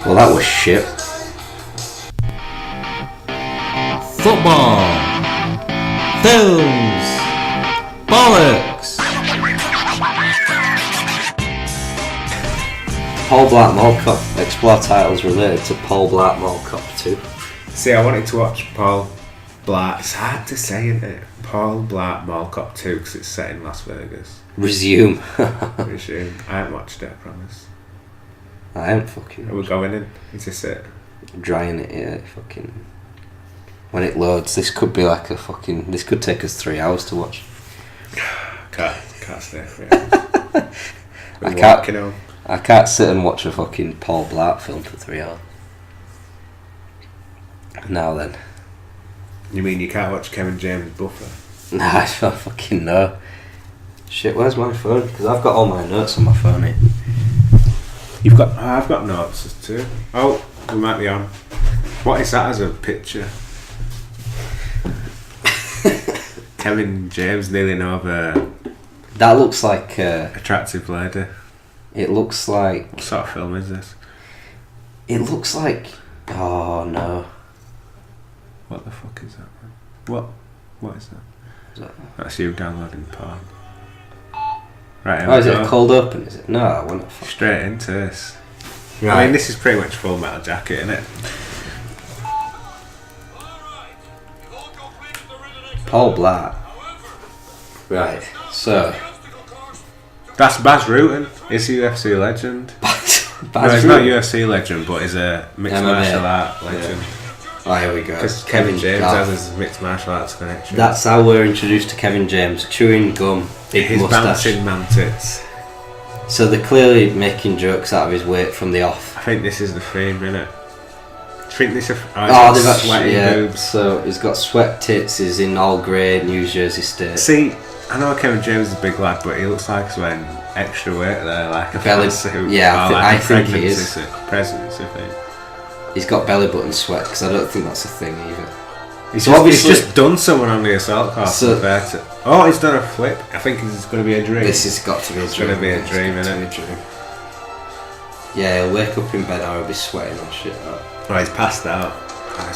Well, that was shit. Football. Films. Bollocks. Paul Blart Mall Cop. Explore titles related to Paul Blart Mall Cop 2. See, I wanted to watch Paul Blart. It's hard to say, isn't it? Paul Blart Mall Cop 2 because it's set in Las Vegas. Resume. Resume. I haven't watched it, I promise. I ain't fucking. Are we going in? Is this it? Drying it, yeah. Fucking. When it loads, this could be like a fucking. This could take us 3 hours to watch. Can't stay for it. I can't sit and watch a fucking Paul Blart film for 3 hours. Now then. You mean you can't watch Kevin James' Buffer? Nah, I don't fucking know. Shit, where's my phone? Because I've got all my notes on my phone here. I've got notes too. Oh, we might be on. What is that as a picture? Kevin James kneeling over. That looks like attractive lady. It looks like. What sort of film is this? It looks like. Oh no. What the fuck is that, man? What is that? That's you downloading porn. Right. Oh, is it a cold open? Is it? No, I want to. Straight into this. Right. I mean, this is pretty much Full Metal Jacket, isn't it? Paul Blart. Right. So. That's Baz Rutten. He's a UFC legend. No, he's not a UFC legend, but he's a mixed martial art legend. Yeah. Oh, here we go. Because Kevin James has his mixed martial arts connection. That's how we're introduced to Kevin James. Chewing gum, big his moustache. Bouncing man-tits. So they're clearly making jokes out of his weight from the off. I think this is the theme, innit? I think this is... they've actually... sweaty Yeah, boobs. so he's got sweat tits, he's in all grey New Jersey State. See, I know Kevin James is a big lad, but he looks like he's wearing extra weight there, like a belly suit. Yeah, I think he is. Presidency thing. He's got belly button sweat, because I don't think that's a thing either. He's just done someone on the assault course. So, he's done a flip. I think it's going to be a dream. This has got to be a dream. It's going to be a dream, innit? Yeah, he'll wake up in bed or he'll be sweating and shit out. Oh, he's passed out. I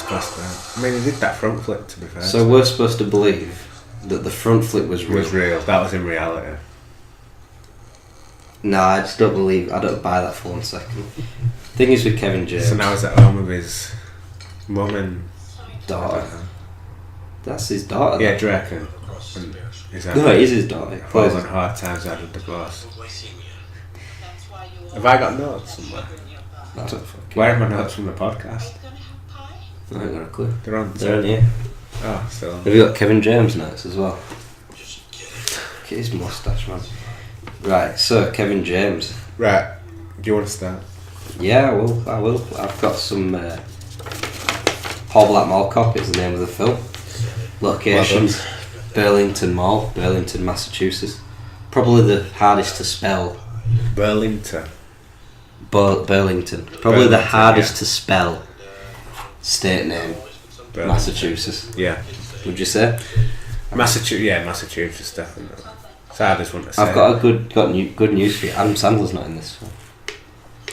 mean, he did that front flip, to be fair. So we're supposed to believe that the front flip was real. That was in reality. No, I just don't believe. I don't buy that for 1 second. Thing is with Kevin James. So now he's at home with his mum and daughter. That's his daughter. Yeah, do you reckon? No, it is his daughter. Fallen hard times out of divorce. Have I got notes somewhere? Where are my notes from the podcast? I ain't got a clue. They're on here. Oh, still on. Have you got Kevin James notes as well? Look at his moustache, man. Right, so Kevin James. Right, do you want to start? Yeah, I will. I've got some Paul Blart Mall Cop is the name of the film. Locations, Burlington Mall, Burlington, Massachusetts. Probably the hardest to spell. Burlington. Burlington. Probably the hardest to spell state name. Burlington. Massachusetts. Yeah. Would you say? Massachusetts definitely. It's the hardest one to say. I've got a good news for you. Adam Sandler's not in this film.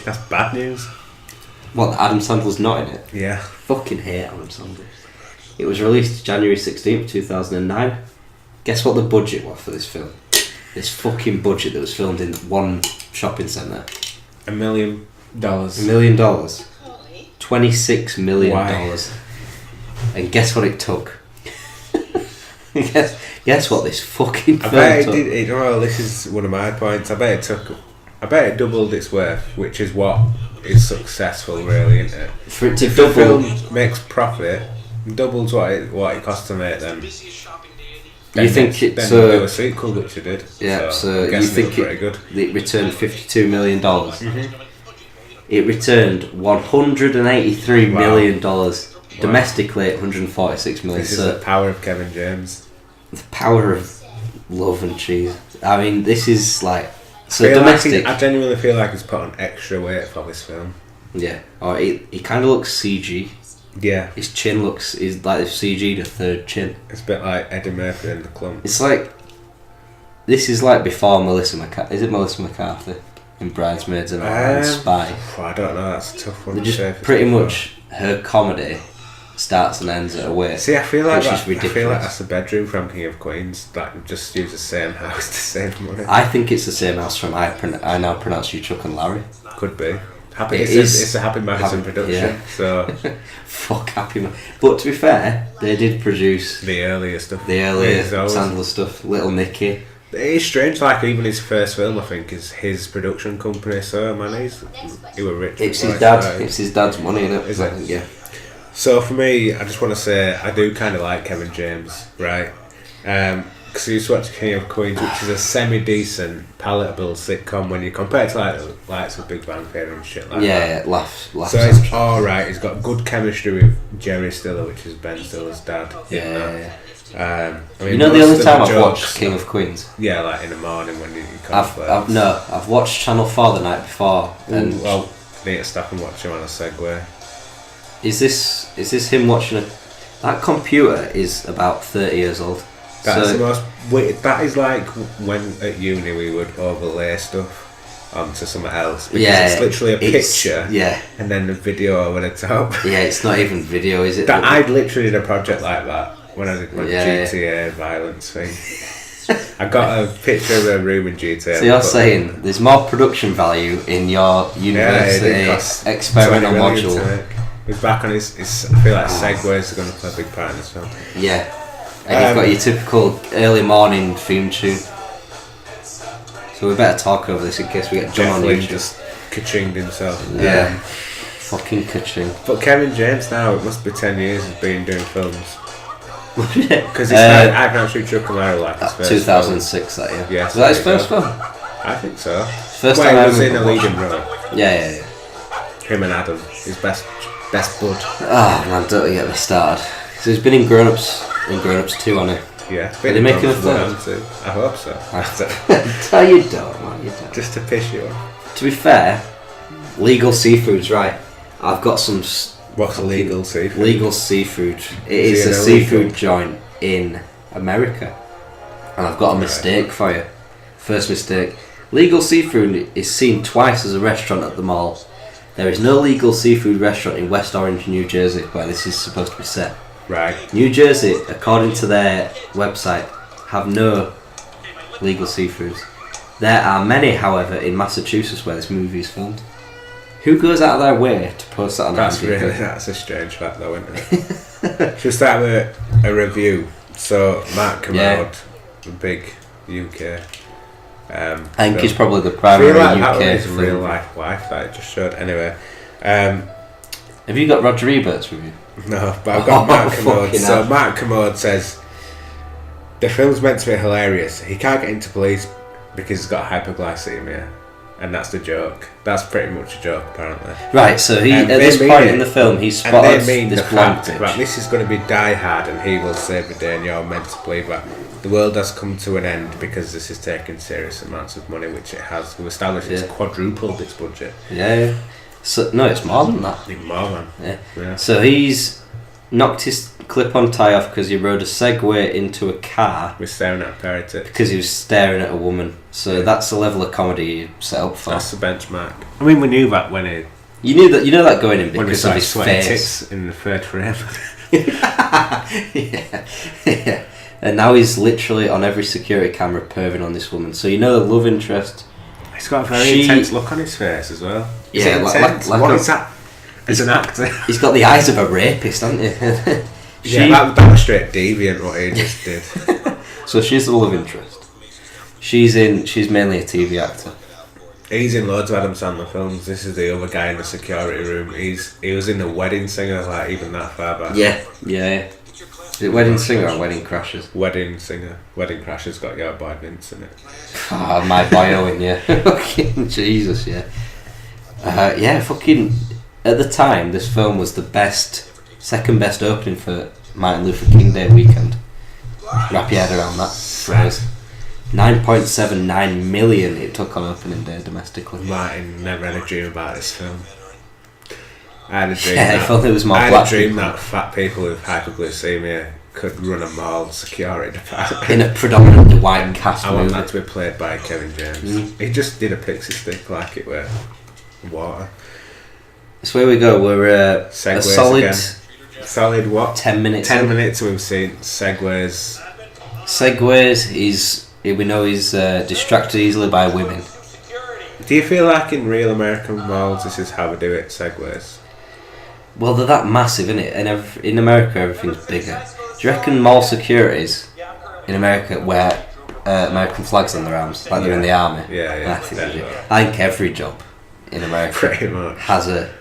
That's bad news. What, Adam Sandler's not in it? Yeah. Fucking hate Adam Sandler. It was released January 16th, 2009. Guess what the budget was for this film? This fucking budget that was filmed in one shopping centre. $1 million. $1 million. $26 million. Why? And guess what it took? guess what this fucking film took? This is one of my points. I bet it doubled its worth, which is what is successful, really, isn't it? For it to if double, the film makes profit, doubles what it costs to make, then you think it do a sequel, which it did. Yeah, so you think it returned $52 million. Mm-hmm. It returned $183 million. Domestically, $146 million. This is the power of Kevin James. The power of love and cheese. I mean, this is like... So domestic... I genuinely feel like he's put on extra weight for this film. Yeah. Or he kind of looks CG. Yeah. His chin is like they've CG'd a third chin. It's a bit like Eddie Murphy in The Clump. It's like... This is like before Melissa McCarthy. Is it Melissa McCarthy? in Bridesmaids and Spy? I don't know. That's a tough one. They're just pretty much her comedy starts and ends at a way. See, I feel like ridiculous. That's the bedroom from King of Queens. That just use the same house to save money. I think it's the same house from I Now Pronounce You Chuck and Larry. Could be. It's a Happy Madison production. Yeah. So fuck Happy Madison. But to be fair, they did produce the earlier stuff. The earlier Sandler stuff. Little Nicky. It's strange. Like even his first film, I think, is his production company. So man, he were rich. It's his dad. It's his dad's money, isn't it? Is it? Yeah. So for me, I just want to say I do kind of like Kevin James, right? Because I used to watch King of Queens, which is a semi-decent, palatable sitcom when you compare it to like the likes of Big Bang Theory and shit like that. Yeah, laughs. So it's alright. It's got good chemistry with Jerry Stiller, which is Ben Stiller's dad. Yeah. I mean, you know the only time I've watched King of Queens? Yeah, like in the morning when you I've watched Channel 4 the night before. And well, need to stop and watch him on a Segway. Is this him watching it? That computer is about 30 years old. That's the most weird. That is like when at uni we would overlay stuff onto something else because it's literally a picture and then the video over the top. Yeah, it's not even video, is it? I literally did a project like that when I did my GTA violence thing. I got a picture of a room in GTA. So you're saying there's more production value in your university experimental module. He's back on his I feel like Segways are going to play a big part in this film. Yeah. And you've got your typical early morning theme tune. So we better talk over this in case we get done on YouTube. Just ka-chinged himself. Yeah. Fucking ka-ching. But Kevin James now, it must be 10 years he's been doing films. Because I can actually chuck him out like his first 2006 film. That year. Yeah. Was that his first film? I think so. First time he I was in a leading role. Yeah. Him and Adam, his best bud. Oh man, don't get me started. So he's been in Grown Ups 2, hasn't he? Yeah. Are they making a third? I hope so. No, you don't, man. You don't. Just to piss you off. To be fair, Legal Seafood's right. I've got some. What's Legal Seafood? Legal Seafood. It is a seafood joint in America. And I've got a mistake for you. First mistake. Legal Seafood is seen twice as a restaurant at the mall. There is no Legal Seafood restaurant in West Orange, New Jersey, where this is supposed to be set. Right. New Jersey, according to their website, have no Legal Seafoods. There are many, however, in Massachusetts where this movie is filmed. Who goes out of their way to post that on That's a strange fact though, isn't it? Should we start with a review? So, Mark Kermode, the big UK... I think he's probably the primary UK that was his film. real life wife that it just showed. Anyway, have you got Roger Ebert's with you? No, but I've got Mark Kermode. So Mark Kermode says the film's meant to be hilarious. He can't get into police because he's got hypoglycemia, and that's the joke. That's pretty much a joke, apparently. Right. So he at this point in the film he spotted this blonde bitch. Right, this is going to be Die Hard, and he will save the day, and you're meant to believe that. The world has come to an end because this is taking serious amounts of money, which it has. We've established it's quadrupled its budget. Yeah. So no, it's more than that. Even more, man. Yeah. So he's knocked his clip-on tie off because he rode a Segway into a car. We're staring at a pair of tits. Because he was staring at a woman. So that's the level of comedy you set up for. That's the benchmark. I mean, we knew that when it. You know that going in because of his face. Tits in the third frame. yeah. And now he's literally on every security camera perving on this woman. So you know the love interest. He's got a very intense look on his face as well. Yeah, like what is that? As an actor, he's got the eyes of a rapist, hasn't he? That was straight deviant what he just did. So she's the love interest. She's mainly a TV actor. He's in loads of Adam Sandler films. This is the other guy in the security room. He was in The Wedding Singer, like even that far back. Yeah. Is it Wedding Singer or Wedding Crashers? Wedding Singer. Wedding Crashers got your boy Vince in it. Oh, my bio in, yeah. Fucking Jesus, yeah. Fucking... At the time, this film was the second best opening for Martin Luther King Day weekend. Wrap your head around that phrase. 9.79 million it took on opening day domestically. Martin never had a dream about this film. I had a dream if only it was more I black had a dream people. that fat people with hypoglycemia could run a mall security department. In a predominantly white cast I want movie. that to be played by Kevin James. He just did a pixie stick like it were water. So here we go. We're a Segways solid again. Solid what? 10 minutes. 10 minutes we've seen segways. Segways, we know he's distracted easily by women. Do you feel like in real American malls this is how we do it, segways? Well, they're that massive, innit? And in America, everything's bigger. Do you reckon mall securities in America wear American flags on their arms, like they're in the army? Yeah, I think they do. I think every job in America pretty much has a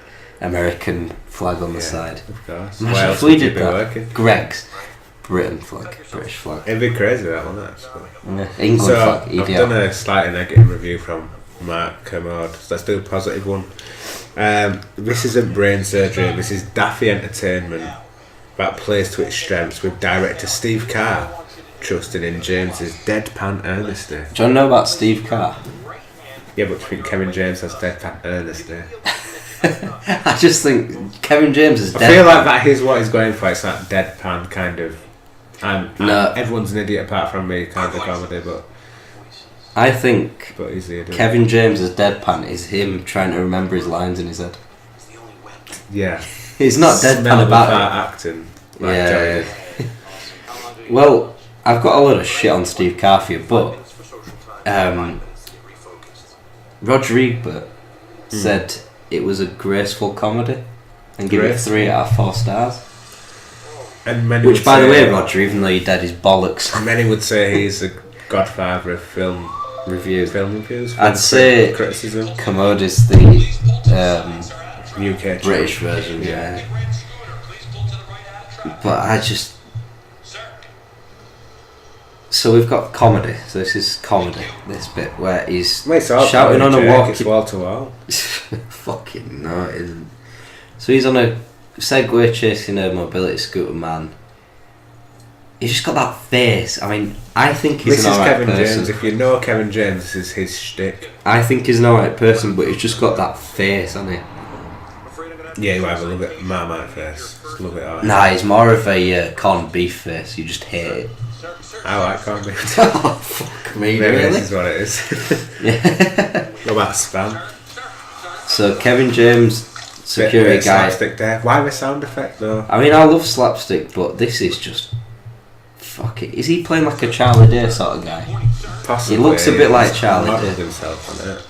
American flag on the side. Of course. Imagine Where else if we would you did be that. working? Greg's Britain flag, British flag. It'd be crazy that one actually. Yeah. England So flag, I've EDL. done a slightly negative review from Mark Kermode. So let's do a positive one. This isn't brain surgery. This is daffy entertainment that plays to its strengths with director Steve Carr trusting in James's deadpan earnesty. Do you want to know about Steve Carr? Yeah, but do you think Kevin James has deadpan earnesty? I just think Kevin James is deadpan. I feel like that is what he's going for. It's that deadpan kind of. No. Everyone's an idiot apart from me kind of comedy, but I think he's the idiot. Kevin James' deadpan is him trying to remember his lines in his head. Yeah. He's not Smell deadpan of about that it. acting. Like Yeah. Johnny. Well, I've got a lot of shit on Steve Carr for you, but Roger Ebert said it was a graceful comedy and give it 3 out of 4 stars. And many Which, would by the say- way, Roger, even though you're dead, is bollocks. Many would say he's the godfather of film Reviews. reviews. I'd say criticism. Commode is the UK British version, yeah. But I just. So we've got comedy. So this is comedy. This bit where he's Mate, it's all shouting on a Jake, It's walkie. wall to wall. Fucking no, it isn't. So he's on a Segway chasing a mobility scooter man. He's just got that face. I mean, I think he's This an is alright Kevin person. James. If you know Kevin James, this is his shtick. I think he's an alright person, but he's just got that face, hasn't he? Yeah, you either love it, Marmite face. Just love it all. Nah, he's more of a corned beef face. You just hate it. I like corned beef. Oh, fuck me, Maybe really? this is what it is. Yeah. What about spam? So Kevin James, security Bit guy. slapstick there. Why the sound effect though? I mean, I love slapstick, but this is just. Fuck it. Is he playing like a Charlie Day sort of guy? Possibly. He looks a bit like He's Charlie modelled Day. himself on it.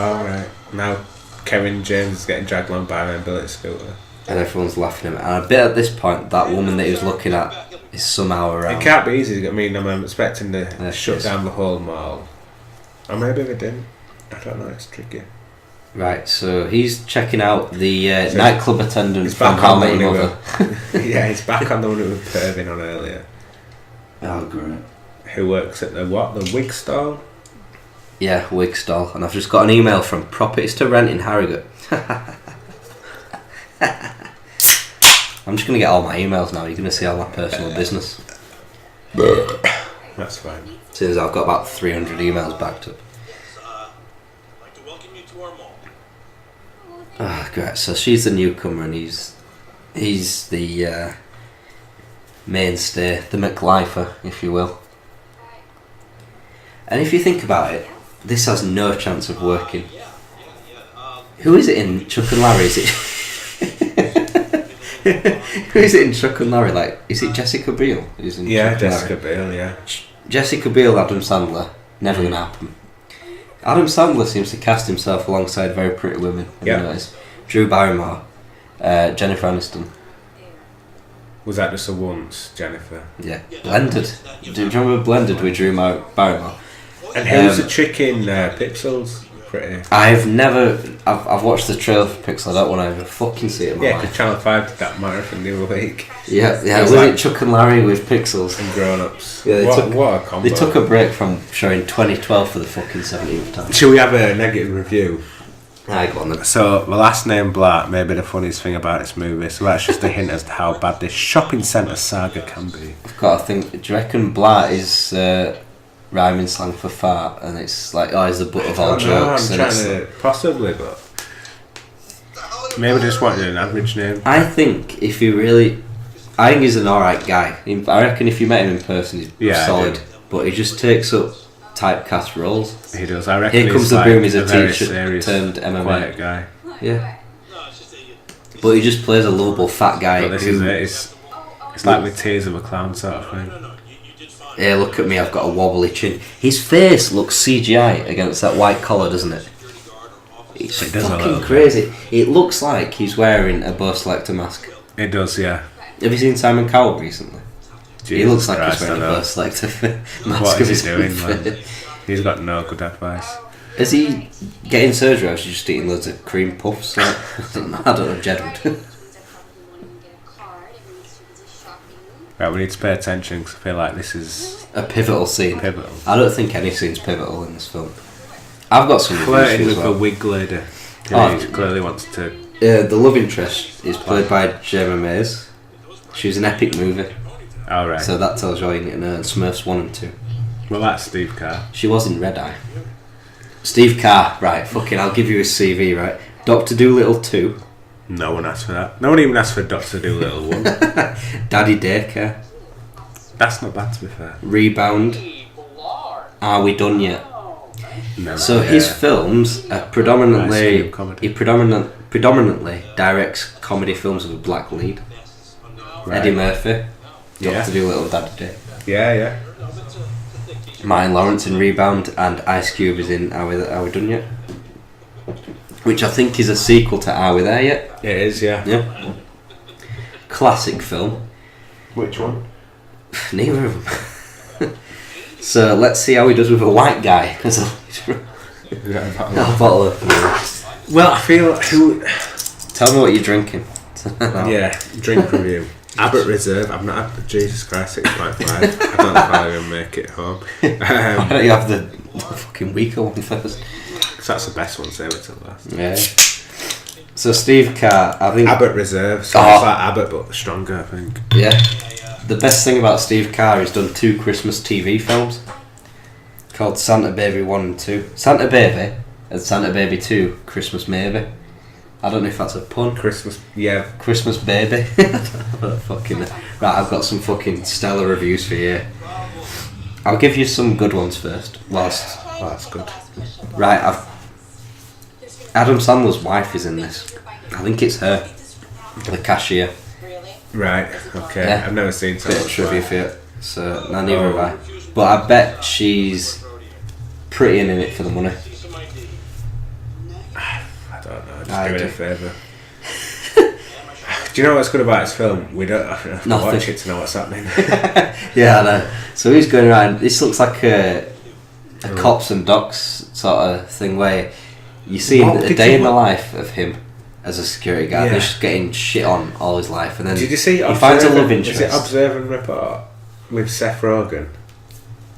Alright. Now Kevin James is getting dragged along by a mobility scooter. And everyone's laughing at him. And I bet at this point, that woman that he was looking at is somehow around. It can't be easy. I mean, I'm expecting to Yeah, shut yes. down the whole mall. Or maybe they didn't. I don't know, it's tricky. Right, so he's checking out the So nightclub attendant He's from back How on I the Met Your one Mother. yeah, he's back on the one who was perving on earlier. Oh, great. Who works at the what? The wig stall? Yeah, wig stall. And I've just got an email from Properties to Rent in Harrogate. I'm just going to get all my emails now. You're going to see all my personal business. That's fine. As soon as I've got about 300 emails backed up. Ah, great. So she's the newcomer and he's the mainstay, the McLifer, if you will. And if you think about it, this has no chance of working. Who is it in Chuck and Larry? Is it? Who is it in Chuck and Larry? Like, is it Jessica Biel? Who's in Yeah, Chuck and Jessica Larry? Biel, yeah. Jessica Biel, Adam Sandler. Never gonna happen. Adam Sandler seems to cast himself alongside very pretty women. Have Yeah. you noticed? Drew Barrymore, Jennifer Aniston. Was that just a once, Jennifer? Yeah, Blended. Do you remember Blended with Drew Barrymore? And who's the chick in Pixels? Pretty. I've watched the trailer for Pixel. I don't want to ever fucking see it in my Yeah, life. because Channel 5 did that marathon the other week. Yeah. It's Was like- it Chuck and Larry with Pixels? And grown ups. Yeah, what a combo. They took a break from showing 2012 for the fucking 17th time. Should we have a negative review? I got on them. So, the last name Blart may be the funniest thing about this movie, so that's just a hint as to how bad this shopping centre saga can be. I've got to think. Do you reckon Blart is rhyming slang for fart, and it's like, oh, he's the butt of all jokes? I'm And trying to. Possibly, but. Maybe just wanted an average name. I think if you really I think he's an alright guy. I reckon if you met him in person, he's solid. But he just takes up typecast roles. He does. I reckon Here Comes the Boom is a teacher turned MMA. Quiet guy. Yeah. But he just plays a lovable fat guy. But this is it. It's like with Tears of a Clown sort of thing. Yeah, look at me, I've got a wobbly chin. His face looks CGI against that white collar, doesn't it? It's fucking crazy. It looks like he's wearing a Bo Selector mask. It does, yeah. Have you seen Simon Cowell recently? Jesus he looks like Christ, he's wearing a Bo Selector mask. What is he doing, man? He's got no good advice. Is he getting surgery or is he just eating loads of cream puffs? Like, I don't know, Jed would. Right, we need to pay attention because I feel like this is a pivotal scene. Pivotal. I don't think any scene's pivotal in this film. I've got some flirting with well. the wig lady. He clearly wants to. The love interest is played by Gemma Mays. She was an epic movie. Oh, right. So that tells you all you need to know. Smurfs 1 and 2. Well, that's Steve Carr. She was in Red Eye. Steve Carr, right, fucking, I'll give you his CV, right? Dr. Dolittle 2. No one asked for that. No one even asked for Dr. Dolittle 1. Daddy Daycare. That's not bad, to be fair. Rebound. Are We Done Yet? No, so his films are predominantly... He predominantly directs comedy films with a black lead. Right. Eddie Murphy. Dr. Dolittle, Daddy Day. Yeah. Martin Lawrence in Rebound, and Ice Cube is in Are We Done Yet? Which I think is a sequel to Are We There Yet? It is, yeah. Yeah. Classic film. Which one? Neither of them. So let's see how he does with a white guy. Bottle of well, I feel who. Tell me what you're drinking. Yeah, drink review. Abbott Reserve. I've not had. Jesus Christ, 6.5. I don't know if I'll even make it home. Why don't you have the fucking weaker one first? Because that's the best one. Save it till last. Yeah. So Steve Carr, I think Abbott Reserve. So it's like Abbott but stronger, I think. Yeah. The best thing about Steve Carr, he's done 2 Christmas TV films called Santa Baby 1 and 2. Santa Baby and Santa Baby 2, Christmas Maybe. I don't know if that's a pun. Christmas Baby. Fucking right, I've got some fucking stellar reviews for you. I'll give you some good ones first. That's good. Right, Adam Sandler's wife is in this. I think it's her, the cashier. Right. Okay. Yeah. I've never seen bit of trivia for you. So neither have I. But I bet she's pretty in it for the money. I don't know. Just do it a favour. Do you know what's good about this film? We don't have to watch it to know what's happening. Yeah, I know. So he's going around. This looks like a cops and docs sort of thing where you see a day in the life of him as a security guard. He's just getting shit on all his life, and then did you see he finds a love interest. Is it Observe and Report with Seth Rogen?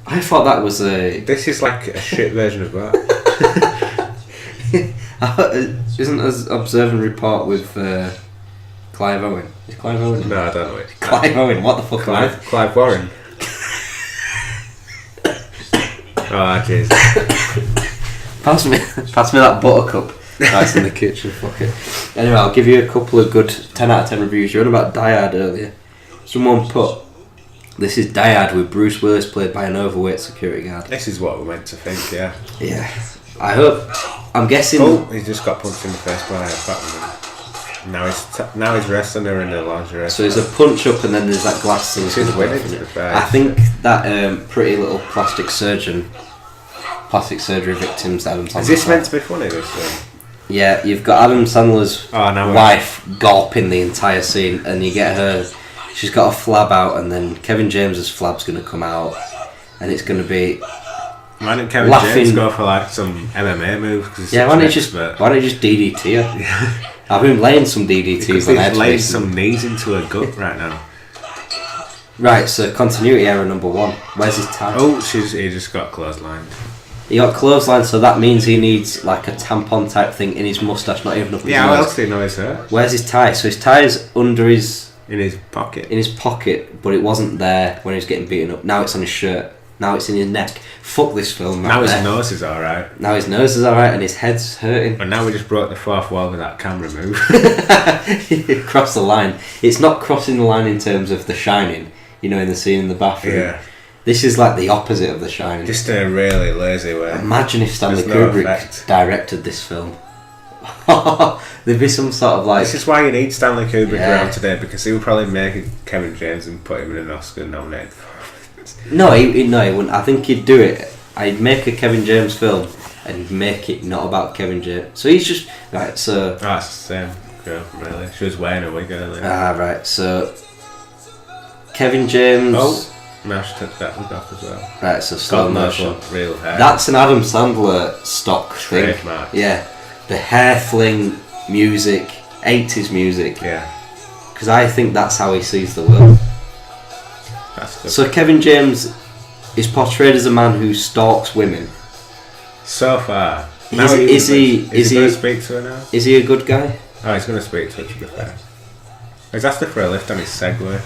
I thought that was a. This is like a shit version of that. Isn't as Observe and Report with Clive Owen? Is Clive Owen? No, I don't know it. Clive Owen. What the fuck? Clive Warren. Oh jeez. Pass me that buttercup. That's in the kitchen. Fuck it. Anyway, I'll give you a couple of good 10 out of 10 reviews. You were on about Die Hard earlier. Someone put, this is Die Hard with Bruce Willis played by an overweight security guard. This is what we're meant to think, yeah. Yeah. I hope. I'm guessing. Oh, he just got punched in the face by a fat woman. Now he's wrestling her in the lingerie. So there's a punch up and then there's that glass thing. She's winning, to be fair. I think that pretty little plastic surgery victims that Adam Sandler. Is this meant to be funny, this film? Yeah, you've got Adam Sandler's wife gulping the entire scene, and you get her. She's got a flab out, and then Kevin James's flab's going to come out, and it's going to be. Why didn't Kevin James go for like some MMA moves? Yeah, why don't you just DDT her? I've been laying some DDTs because on her. He's laying some knees into her gut right now. Right, so continuity error number 1. Where's his tie? Oh, he just got clotheslined. He got clotheslined, so that means he needs like a tampon type thing in his moustache, not even up his nose. How else do you know his hair? Where's his tie? So his tie is under his... In his pocket. In his pocket, but it wasn't there when he was getting beaten up. Now it's on his shirt. Now it's in his neck. Fuck this film. Now right his there. nose is alright. Now his nose is alright and his head's hurting. And now we just broke the fourth wall with that camera move. Cross the line. It's not crossing the line in terms of The Shining, you know, in the scene in the bathroom. Yeah. This is like the opposite of The Shining. Just in a really lazy way. Imagine if Stanley There's no Kubrick effect. directed this film. There'd be some sort of like... This is why you need Stanley Kubrick Yeah. around today, because he would probably make Kevin James and put him in an Oscar nominated. No, he wouldn't. I think he'd do it. I'd make a Kevin James film and make it not about Kevin James. So he's just... Right, so... That's the same girl, really. She was wearing a wig earlier. Right, so... Kevin James... Oh, now she took that wig off as well. Right, so slow Got no motion. real hair. That's an Adam Sandler stock thing. Trademark. Yeah. The hair fling music, 80s music. Yeah, Because I think that's how he sees the world. that's good. So Kevin James is portrayed as a man who stalks women. So far. Is he going to speak to her now? Is he a good guy? Oh, he's going to speak to her, to be fair. He's asked her for a lift on his Segway.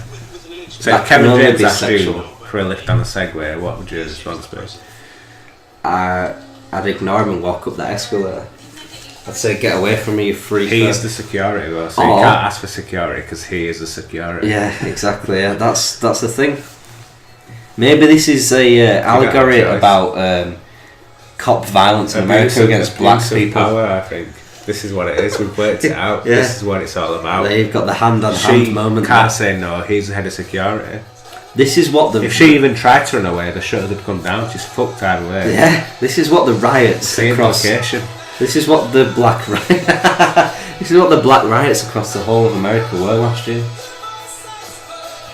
So That if Kevin can only James be asked you sexual. for a lift on a Segway, what would your response be? I'd ignore him and walk up that escalator. I'd say, get away from me, you freak. He is the security though, so Oh. you can't ask for security because he is the security. Yeah, exactly. Yeah, that's the thing. Maybe this is a allegory choice. about cop violence in America against black people. Power, I think. This is what it is. We've worked it out. Yeah. This is what it's all about. They've got the hand-on-hand She moment. can't say no. He's the head of security. This is what the If she even tried to run away, the shutter would come down. She's fucked either way. yeah. This is what the riots Same across. location. This is what the black this is what the black riots across the whole of America were last year.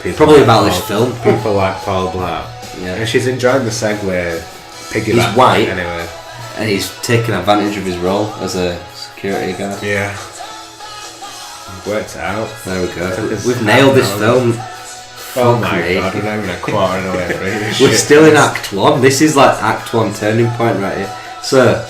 People Probably like about Paul- this film. People like Paul Blart. Yeah. And she's enjoying the Segway piggyback. He's white. Anyway. And he's taking advantage of his role as a security guard. Yeah. We've worked it out. There we go. Took us We've half nailed an this hour. film. Oh Fuck my me. god, we're not even a quarter of the way through this We're shit. still in Act 1. This is like Act 1 turning point right here. So,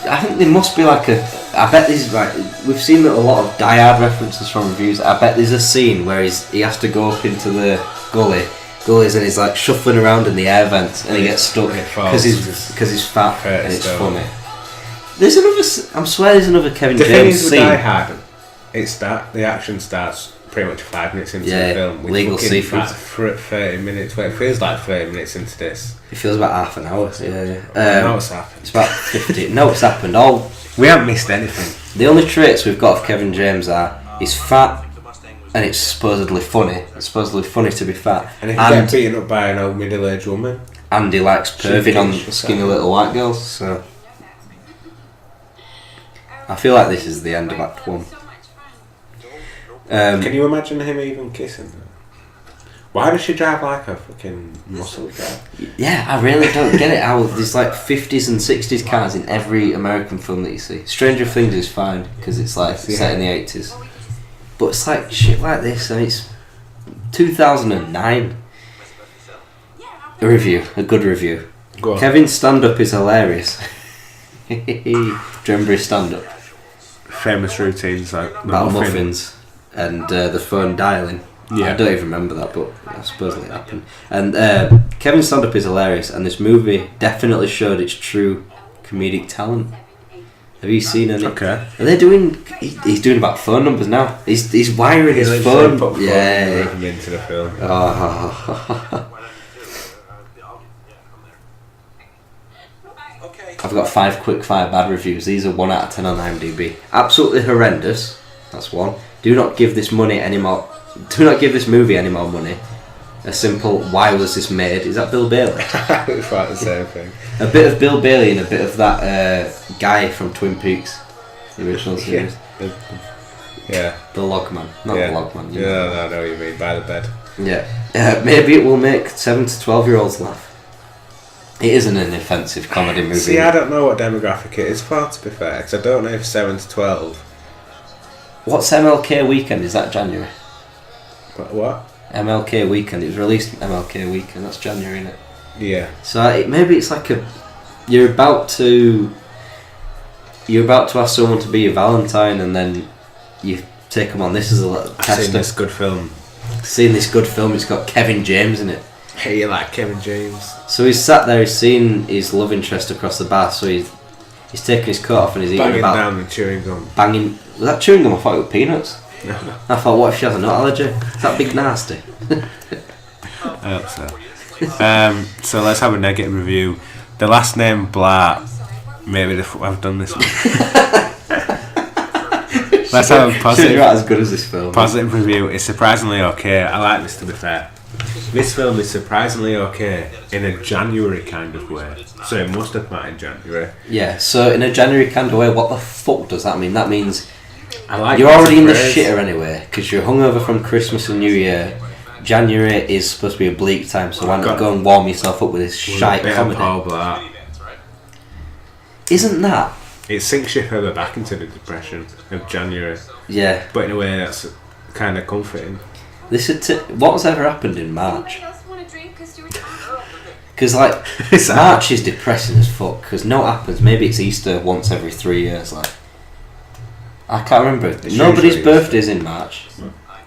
I think there must be like a... I bet this is right. We've seen a lot of Die Hard references from reviews. I bet there's a scene where he has to go up into the gullies and he's like shuffling around in the air vent and he gets stuck And it falls. because he's fat Hurt and it's stone. funny. There's another... I'm swear there's another Kevin The thing James is with scene. Die Hard, the action starts pretty much 5 minutes into Yeah, the film. We legal fucking seafood. like 30 minutes. Well, it feels like 30 minutes into this. It feels about half an hour. Yeah. Now what's happened? It's about 50. No, it's happened. All We haven't missed anything. the only traits we've got of Kevin James are he's fat and it's supposedly funny. It's supposedly funny to be fat, And if you get beaten up by an old middle-aged woman, and he likes perving on She's skinny fat. little white girls. So I feel like this is the end of Act 1. can you imagine him even kissing her? Why does she drive like a fucking muscle guy? Yeah, I really don't get it. How there's like 50s and 60s cars in every American film that you see. Stranger Things is fine because it's like set in the 80s, but it's like shit like this, and it's 2009. A good review. Go on. Kevin's stand-up is hilarious. Do you remember his stand-up? Famous routines like the About muffin. muffins and the phone dialing. Yeah. I don't even remember that, but I suppose it happened. And Kevin's stand-up is hilarious, and this movie definitely showed its true comedic talent. Have you seen any? Okay. Are they doing? He's doing about phone numbers now. He's wiring his literally phone. put Yeah. phone into the film. Oh. I've got 5 quick fire bad reviews. These are 1 out of 10 on IMDb. Absolutely horrendous. That's 1. Do not give this movie any more money. A simple why was this made? Is that Bill Bailey? It's like the same thing. A bit of Bill Bailey and a bit of that guy from Twin Peaks, the original series. Yeah. The Logman, not Yeah. the Logman. Yeah, no, I know what you mean. By the bed. Yeah. Maybe it will make 7 to 12-year-olds laugh. It isn't an offensive comedy movie. See, I don't know what demographic it is for, to be fair, because I don't know if 7 to 12. What's MLK Weekend? Is that January? What? MLK Weekend. It was released MLK Weekend. That's January, innit? Yeah. So maybe it's like you're about to ask someone to be your Valentine, and then you take them on this as a little I've seen tester. this good film. Seen this good film. It's got Kevin James in it. Hey, you like Kevin James? So he's sat there, he's seen his love interest across the bar, so he's taking his coat off and he's eating Banging about... down the chewing gum. Banging... Was that chewing gum? I thought it was peanuts. I thought, what if she has a nut allergy? Is that big nasty? I hope so. So let's have a negative review. The last name, Blart. Maybe I've done this one. Let's have a positive. Not as good as this film. Positive review. It's surprisingly okay. I like this, to be fair. This film is surprisingly okay in a January kind of way. So it must have come out in January. Yeah, so in a January kind of way, what the fuck does that mean? That means I like you're already in the phrase. shitter anyway, because you're hungover from Christmas and New Year. January is supposed to be a bleak time, so why not go and warm yourself up with this shite comedy? Paul Blart. Isn't that? It sinks you further back into the depression of January. Yeah. But in a way that's kind of comforting. What's ever happened in March? Because like March is depressing as fuck. Because no what happens. Maybe it's Easter once every 3 years. Like I can't remember. Nobody's birthday's in March.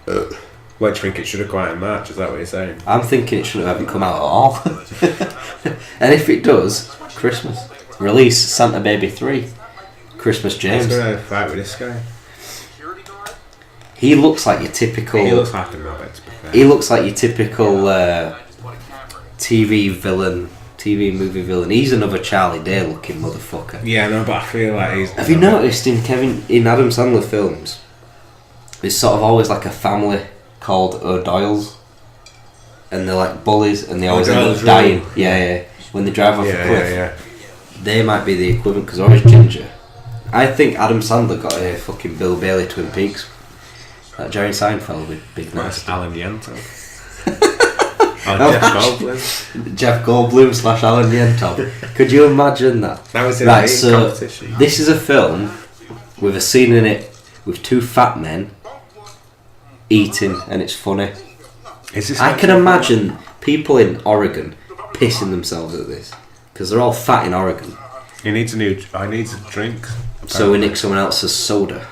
What do you think it should have come out in March? Is that what you're saying? I'm thinking it shouldn't have come out at all. And if it does, Christmas. Release Santa Baby 3. Christmas James. He's going to fight with this guy. He looks like your typical... He looks like a rabbit, to be fair. He looks like your typical TV movie villain. He's another Charlie Day looking motherfucker. Yeah, no, but I feel like he's... Have you noticed in Adam Sandler films, there's sort of always like a family called O'Doyle's, and they're like bullies, and they always end up dying. Really? Yeah. When they drive off a cliff. Yeah. They might be the equivalent, because Orange Ginger. I think Adam Sandler got a fucking Bill Bailey Twin Peaks. That Jerry Seinfeld with Big Nasty. Alan Yentop. Jeff Goldblum. Jeff Goldblum / Alan Yentop. Could you imagine that? That was in a competition. This is a film with a scene in it with two fat men eating, and it's funny. I can imagine people in Oregon pissing themselves at this, because they're all fat in Oregon. He needs a drink. Apparently. So we nick someone else's soda.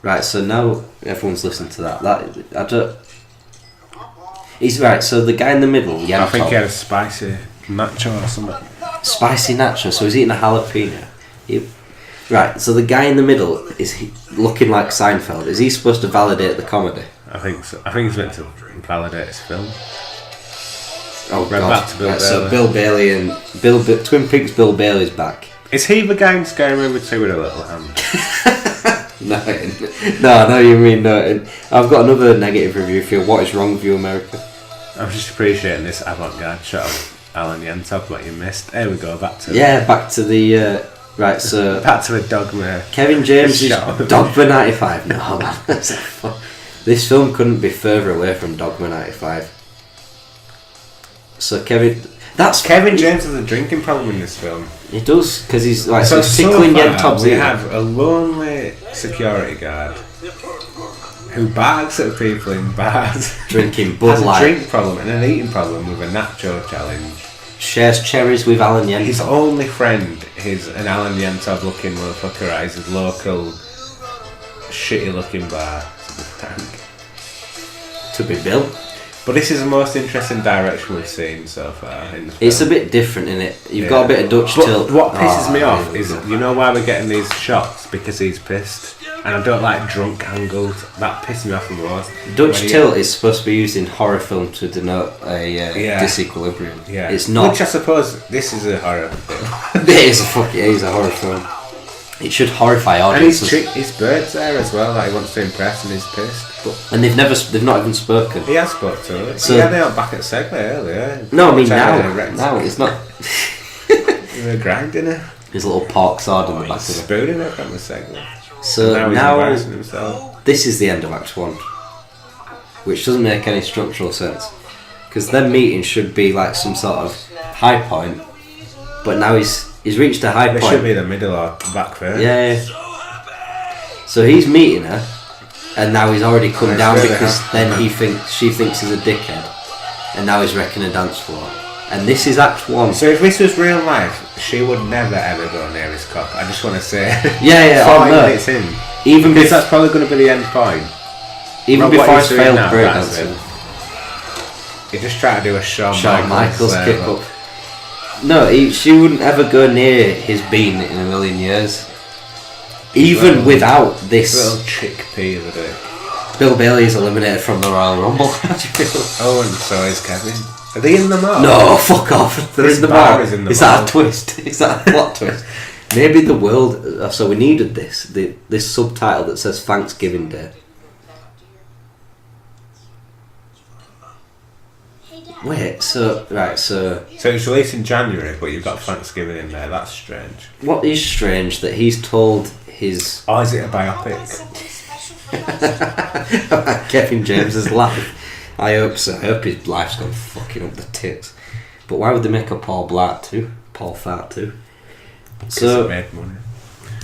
Right, so now everyone's listening to that. He's right. So the guy in the middle, I think he had a spicy nacho or something. Spicy nacho. So he's eating a jalapeno. Right. So the guy in the middle is looking like Seinfeld. Is he supposed to validate the comedy? I think so. I think he's meant to validate his film. Oh God! Back to Bill Bailey. So Bill Bailey and Twin Peaks. Bill Bailey's back. Is he the guy in Scary Movie 2 with a little hand? No, you mean no. I've got another negative review for you. What is wrong with you, America? I'm just appreciating this avant-garde shot of Alan Yentop, what you missed. Here we go, back to the right. So back to the Dogma. Kevin James is Dogma 95. No, man, this film couldn't be further away from Dogma 95. So Kevin James has a drinking problem in this film. He does, because he's like tickling Yentop's ear. We have a lonely security guard who barks at people in bars, drinking Bud Light, has a drink problem and an eating problem with a nacho challenge. Shares cherries with Alan Yentop. His only friend is an Alan Yentop looking motherfucker at his local shitty looking bar, to be built. But this is the most interesting direction we've seen so far in the film. It's a bit different in it. You've got a bit of Dutch tilt. What pisses me off is, you know why we're getting these shots? Because he's pissed. And I don't like drunk angles. That pisses me off the most. Dutch tilt is supposed to be used in horror film to denote a disequilibrium. Yeah. It's not. Which I suppose this is a horror film. It is a horror film. It should horrify audiences. And his bird's there as well, that he wants to impress, and he's pissed. And they've not even spoken. He has spoken to her. So, he had it back at Segway earlier. No, I mean now it's not. They were grinding her. His little pork sword in the back of it. Spooning her from the Segway. So now he's embarrassing himself. This is the end of Act 1, which doesn't make any structural sense, because their meeting should be like some sort of high point, but now he's reached a high point. It should be the middle or back there. Yeah. So he's meeting her, and now he's already come down because then she thinks he's a dickhead, and now he's wrecking a dance floor. And this is Act 1. So if this was real life, she would never ever go near his cock. I just want to say. Yeah. 40 minutes in. Because that's probably going to be the end point. Even Not what before he's his doing failed now, that's breakdancing. He just tried to do a Shawn Michaels there, kick but- up. No, she wouldn't ever go near his bean in a million years. Even Well, without this. Little chickpea of the day. Bill Bailey is eliminated from the Royal Rumble. How do you feel? Oh, and so is Kevin. Are they in the mall? No, fuck off. They're This in the bar mall. is in the Is that mall. a twist? Is that a plot twist? Maybe the world. So we needed this subtitle that says Thanksgiving Day. Wait, so So it's released in January, but you've got Thanksgiving in there. That's strange. what is strange that he's told his Or is it a biopic? Kevin James's life. I hope so. I hope his life's gone fucking up the tits. But why would they make a Paul Blart too? Paul Fart too? So it made money.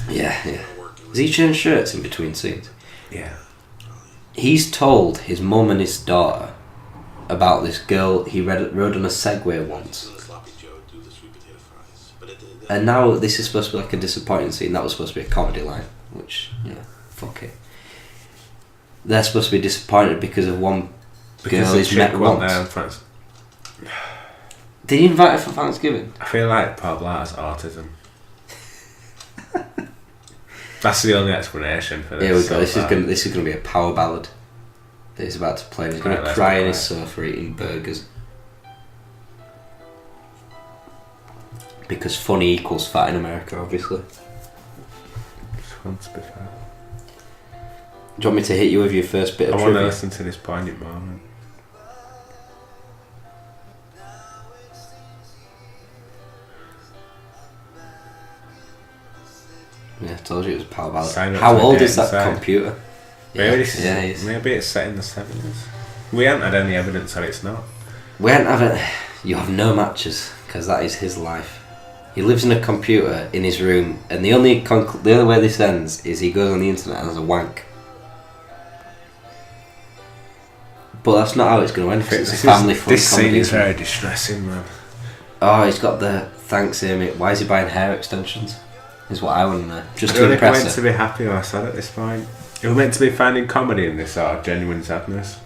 Yeah. Has he changed shirts in between scenes? Yeah. He's told his mum and his daughter about this girl he rode on a Segway once. And now this is supposed to be like a disappointing scene. That was supposed to be a comedy line, which, fuck it. They're supposed to be disappointed because of one girl he's met once. Did he invite her for Thanksgiving? I feel like Paul Blart has autism. That's the only explanation for this. Here we go. So This is gonna be a power ballad that he's about to play. He's gonna Right, let's cry go in his quiet. sofa eating burgers because funny equals fat in America, obviously. Just want to be fair. Do you want me to hit you with your first bit I of want to trivia? listen to this poignant moment. Yeah, I told you it was a power ballad. Sign up How to the old date is that inside. computer? Maybe Yeah, it's set in the 70s. We haven't had any evidence that it's not. We ain't having. You have no matches because that is his life. He lives in a computer in his room, and the only way this ends is he goes on the internet and has a wank. But that's not how it's going to end. 'Cause it's a family fun This scene comedy. is very distressing, man. Oh, he's got the thanks, Amy. Why is he buying hair extensions? Is what I want to know. Just I to don't think we're impress meant to her. be happy or sad at this point. We're meant to be finding comedy in this sort of genuine sadness.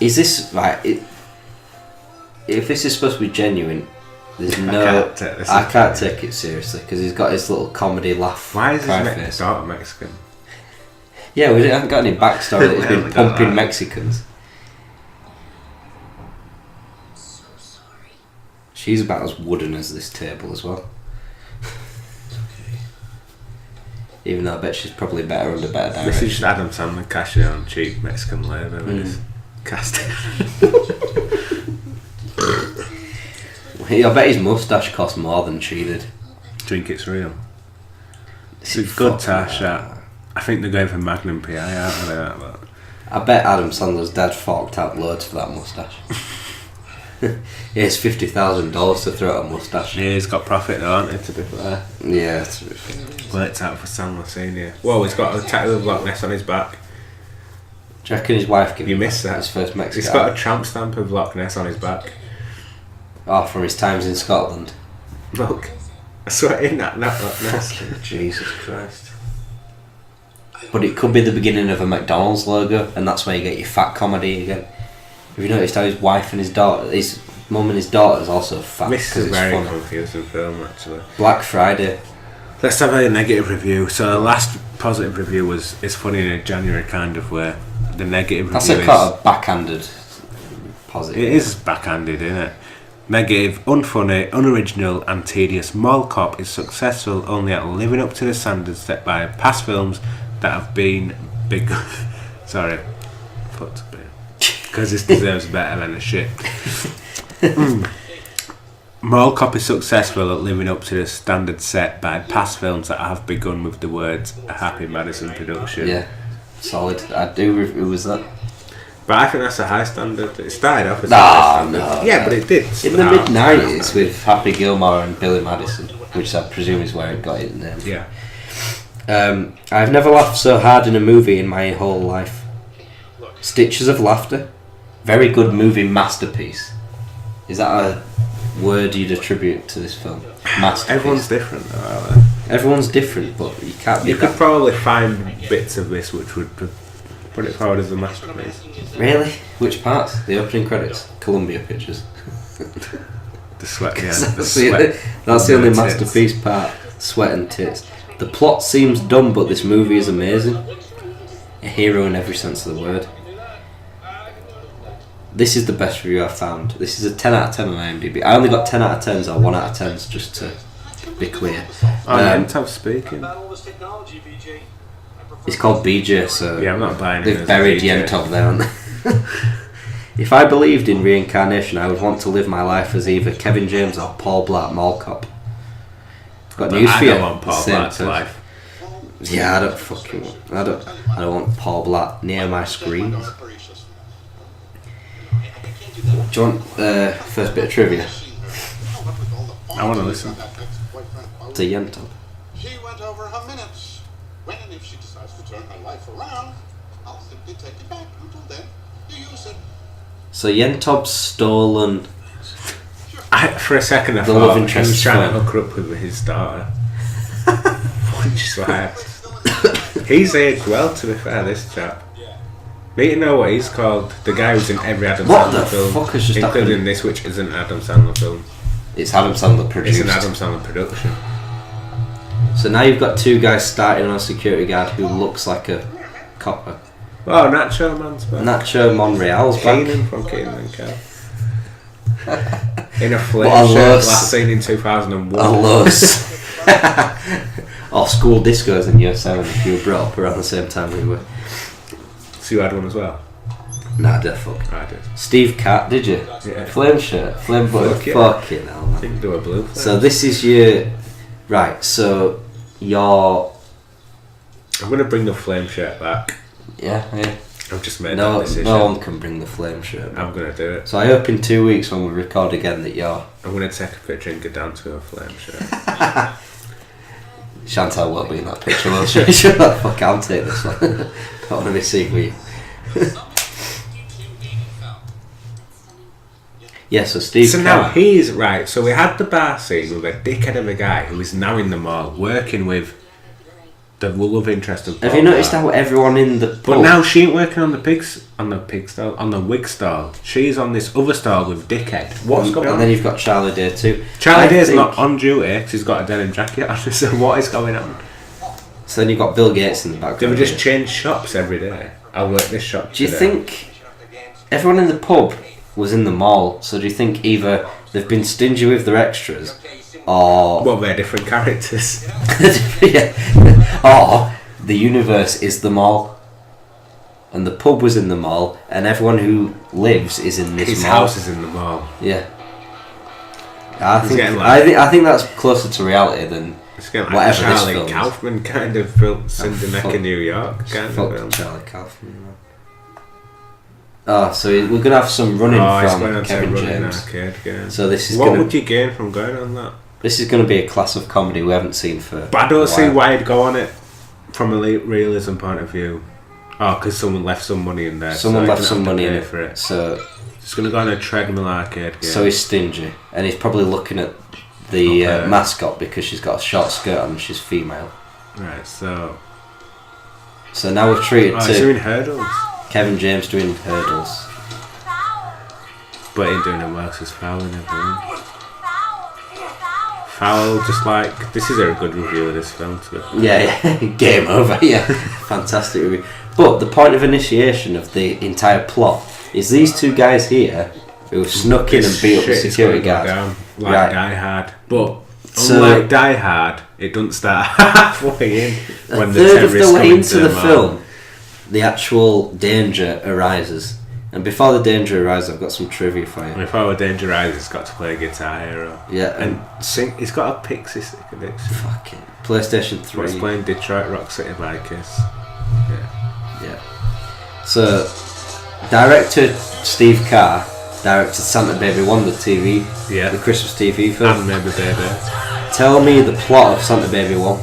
Is this right? If this is supposed to be genuine, there's no. can't take this I can't seriously. take it seriously because he's got his little comedy laugh. Why is cry his face. daughter Mexican? Yeah, we haven't got any backstory that he's We been haven't got pumping that. Mexicans. She's about as wooden as this table as well. Even though I bet she's probably better under better direction. This is just Adam Sandler cashing in on cheap Mexican labour with his casting. I bet his moustache cost more than she did. Drink it's real. This It's a is good fucking tash hard. that. I think they're going for Magnum PI out of that, but I bet Adam Sandler's dad forked out loads for that moustache. It's $50,000 to throw out a moustache. yeah, he's got profit though, hasn't he, to be fair. Yeah, Worked out for Sandler Senior. Whoa, he's got a tattoo of Loch Ness on his back. do you reckon his wife gave You him missed that. his first Mexican? He's got a tramp stamp of Loch Ness on his back. Oh, from his times in Scotland. Look, I swear in that Loch Ness. Fucking Jesus Christ. But it could be the beginning of a McDonald's logo, and that's where you get your fat comedy again. Have you noticed how his wife and his daughter, his mum and his daughter is also fat? This is 'cause a it's very funny. confusing film, actually. Black Friday. Let's have a negative review. So the last positive review was it's funny in a January kind of way. The negative That's review a kind of backhanded positive. it is backhanded, isn't it? Negative, unfunny, unoriginal and tedious. Mall Cop is successful only at living up to the standards set by past films that have been big. Sorry, fucked a bit. Because this deserves better than a shit. Mall Cop is successful at living up to the standards set by past films that have begun with the words "A Happy Madison production." Yeah, solid. I do. Who was that? But I think that's a high standard. It started off as a Nah, high standard. no, yeah, no. but it did. In the start mid off '90s as with Happy Gilmore and Billy Madison, which I presume is where it got its name. yeah. I've never laughed so hard in a movie in my whole life. Stitches of laughter. Very good movie masterpiece. Is that a word you'd attribute to this film? Masterpiece. Everyone's different, though, aren't they? Everyone's different, but you can't be You could that. probably find bits of this which would Put it forward as a masterpiece. Really? Which parts? The opening credits? Columbia Pictures. The sweat, yeah. That's the only masterpiece part. Sweat and tits. The plot seems dumb, but this movie is amazing. A hero in every sense of the word. This is the best review I've found. This is a 10 out of 10 on IMDb. I only got 10 out of 10s or 1 out of 10s, just to be clear. Yentov speaking. It's called BJ, so yeah, I'm not buying it. They've buried Yentov there, haven't they? If I believed in reincarnation, I would want to live my life as either Kevin James or Paul Blart Mall Cop. Got news for you. I don't want Paul Blart's life. Yeah, I don't want Paul Blart near my screens. Do you want first bit of trivia? I want to listen. To Yentov. She went over her minutes. When and if she decides to turn her life around, I'll simply take it back. Until then, you use it. So Yentov's stolen. For a second, I The thought love he interest was trying to film. hook her up with his daughter. Which is why he's aged well, to be fair, this chap. Need to know what he's called? The guy who's in every Adam What Sandler the film, fuck has just including happened? this, which isn't an Adam Sandler film. It's Adam Sandler produced. It's an Adam Sandler production. So now you've got two guys starting on a security guard who looks like a copper. Oh, Nacho Man's back. Nacho Monreal's back. Keenan from Keenan and Kel. In a flame What a shirt, loss. last seen in 2001. A loss. Or school discos in year 7 if you were brought up around the same time we were. So you had one as well? Nah, the fuck. I did. Steve Cat, did you? Yeah. Flame shirt, flame boy. Fuck yeah. Fucking hell, I man. didn't do a blue flame. So this is your. Right, so your. I'm going to bring the flame shirt back. Yeah. I've just made No, that decision. no one can bring the flame shirt. I'm going to do it. So I hope in 2 weeks when we record again that you're. I'm going to take a picture and go down to a flame shirt. Chantal won't be in that picture, will she? She'll like, fuck, I'll take this one. Don't want to be seen with you. Yeah, so Steve. So now he's right. So we had the bar scene with a dickhead of a guy who is now in the mall working with the love interest of. Have you noticed how everyone in the pub? But now she ain't working on the pig stall, on the wig stall. She's on this other stall with dickhead. What's going on? And then you've got Charlie Day too. Charlie Day's not on duty because he's got a denim jacket on. So what is going on? So then you've got Bill Gates in the background. They would just change shops every day. I'll work this shop. Do you today. think everyone in the pub was in the mall? So do you think either they've been stingy with their extras, or Well, they're different characters. yeah. Or the universe is the mall, and the pub was in the mall, and everyone who lives is in this His mall. house is in the mall. Yeah. I He's think getting like- I think that's closer to reality than It's kind of whatever like this Charlie film is. Kaufman kind of film, Cinderneck fuck- in New York kind of fuck film. Charlie Kaufman. Man. Oh, so we're gonna have some running It's from going on to Kevin running James. arcade game. So this is What gonna would you gain from going on that? this is gonna be a class of comedy we haven't seen for. But I don't a see while. why I'd go on it from a realism point of view. Oh, because someone left some money in there. Someone so I left didn't some have to money in pay it for it. So It's going to go on a treadmill arcade game. so he's stingy, and he's probably looking at the Okay. mascot because she's got a short skirt on and she's female. Right, so... So now we've treated Oh, he's to doing hurdles. Kevin James doing hurdles. But he ain't doing it well 'cause he's fouling everyone. Foul, just like... This is a good review of this film, to be fair. Yeah, game over. Yeah, fantastic review. But the point of initiation of the entire plot is these two guys here who have snuck in and This beat up the shit is security gonna go guard. down like Right. Die Hard. But So- unlike Die Hard, it doesn't start halfway in when A the third of terrorists the way come into the mall. film, the actual danger arises. And before the danger arises, I've got some trivia for And you. if I were Danger Eyes, he's got to play Guitar Hero. Yeah, And sing. He's got a Pixie Stick addiction. fuck it. PlayStation He's 3. playing Detroit Rock City by Kiss. Yeah. Yeah. So, director Steve Carr directed Santa Baby 1, the TV, Yeah. the Christmas TV film. And maybe Baby. Tell me the plot of Santa Baby 1.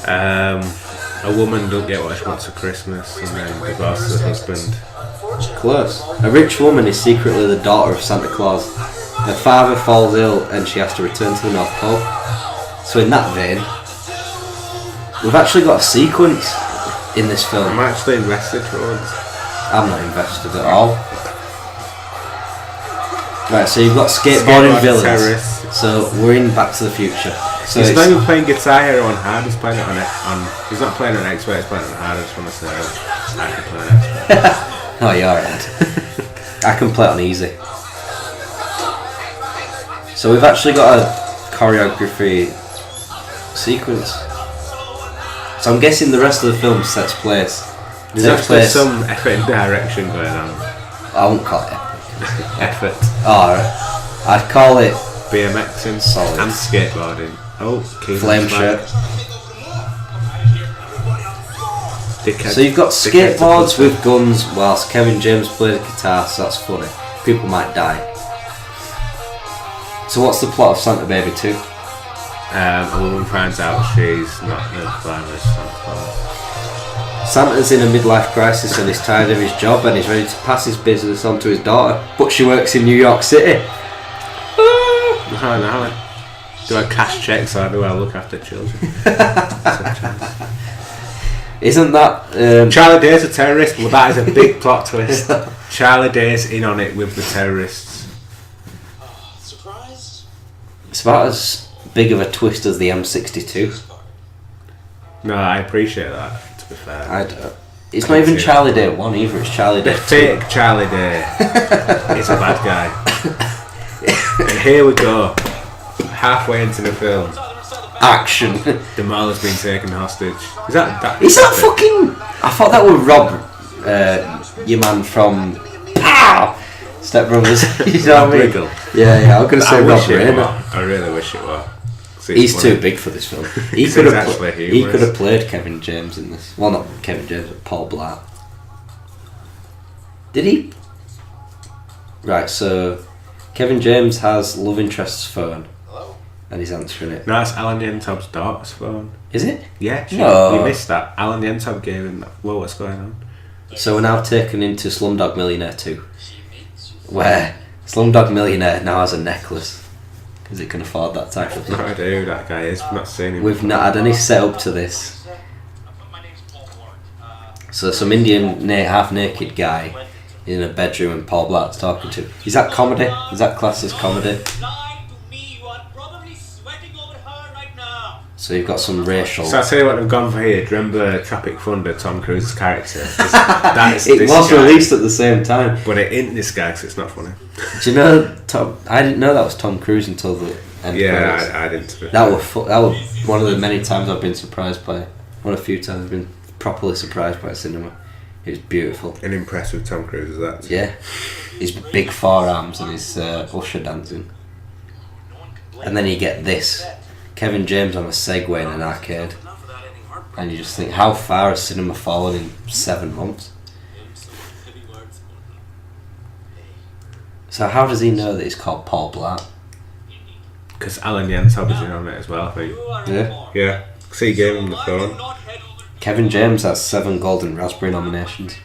A woman don't get what she wants for Christmas and then divorces her husband. Close. A rich woman is secretly the daughter of Santa Claus. Her father falls ill and she has to return to the North Pole. So in that vein, we've actually got a sequence. in this film. I'm actually invested for once. I'm not invested at all. Right, so you've got skateboarding villains. Terrorists. So we're in Back to the Future. So He's it's not even playing Guitar Hero on hard. He's playing it on. He's not playing on expert. He's playing it on hard. I just want to say I can play on expert. oh, you're alright. I can play it on easy. So we've actually got a choreography sequence. So I'm guessing the rest of the film sets place. There's actually some effort in direction going on. I won't call it epic. Effort. Alright. I'd call it BMXing solid. and skateboarding. Oh, flame shirt. Dickhead. So you've got skateboards with guns whilst Kevin James plays guitar, so that's funny. People might die. So what's the plot of Santa Baby 2? A woman finds out she's not the glamorous Santa Claus. Santa's in a midlife crisis and he's tired of his job and he's ready to pass his business on to his daughter, but she works in New York City. No. Do I cash checks or do I look after children? Isn't that... Charlie Day's a terrorist? Well, that is a big plot twist. Charlie Day's in on it with the terrorists. Surprised? It's about as big of a twist as the M62. No, I appreciate that, to be fair. It's not even Charlie Day 1 either, it's Charlie Day 2. Fake Charlie Day. He's a bad guy. And here we go. Halfway into the film. Action. Jamal has been taken hostage. Is that fucking... I thought that would Rob, your man from... Step Brothers. You know what I mean? Yeah, I was going to say Rob Rayner. I really wish it were. He's too big for this film. He could humorous. have played Kevin James in this. Well, not Kevin James, but Paul Blart. Did he? Right, so Kevin James has love interest's phone. Hello? And he's answering it. No, that's Alan Yentov's daughter's phone. Is it? Yeah, No. You missed that. Alan Yentov gave him that. Whoa, what's going on? So we're now taken into Slumdog Millionaire 2, where Slumdog Millionaire now has a necklace because it can afford that type of thing. I do who that guy is. I've not seen him. We've not had any setup to this. So some Indian half-naked guy in a bedroom and Paul Blart's talking to him. Is that comedy? Is that classed as comedy? So you've got some racial... So I'll tell you what they've gone for here. Do you remember Tropic Thunder, Tom Cruise's character? It was released at the same time. But it ain't this guy because it's not funny. Do you know I didn't know that was Tom Cruise until the end. Yeah, I didn't. That was one of the many times I've been surprised by. One of the few times I've been properly surprised by cinema. It was beautiful. And impressed with Tom Cruise is that? Yeah, his big forearms and his usher dancing. And then you get this. Kevin James on a Segway in an arcade, and you just think, how far has cinema fallen in 7 months? So how does he know that he's called Paul Blart? Because Alan Yentov is in on it as well, I think. Yeah. See, he gave him the phone. Kevin James has 7 Golden Raspberry nominations.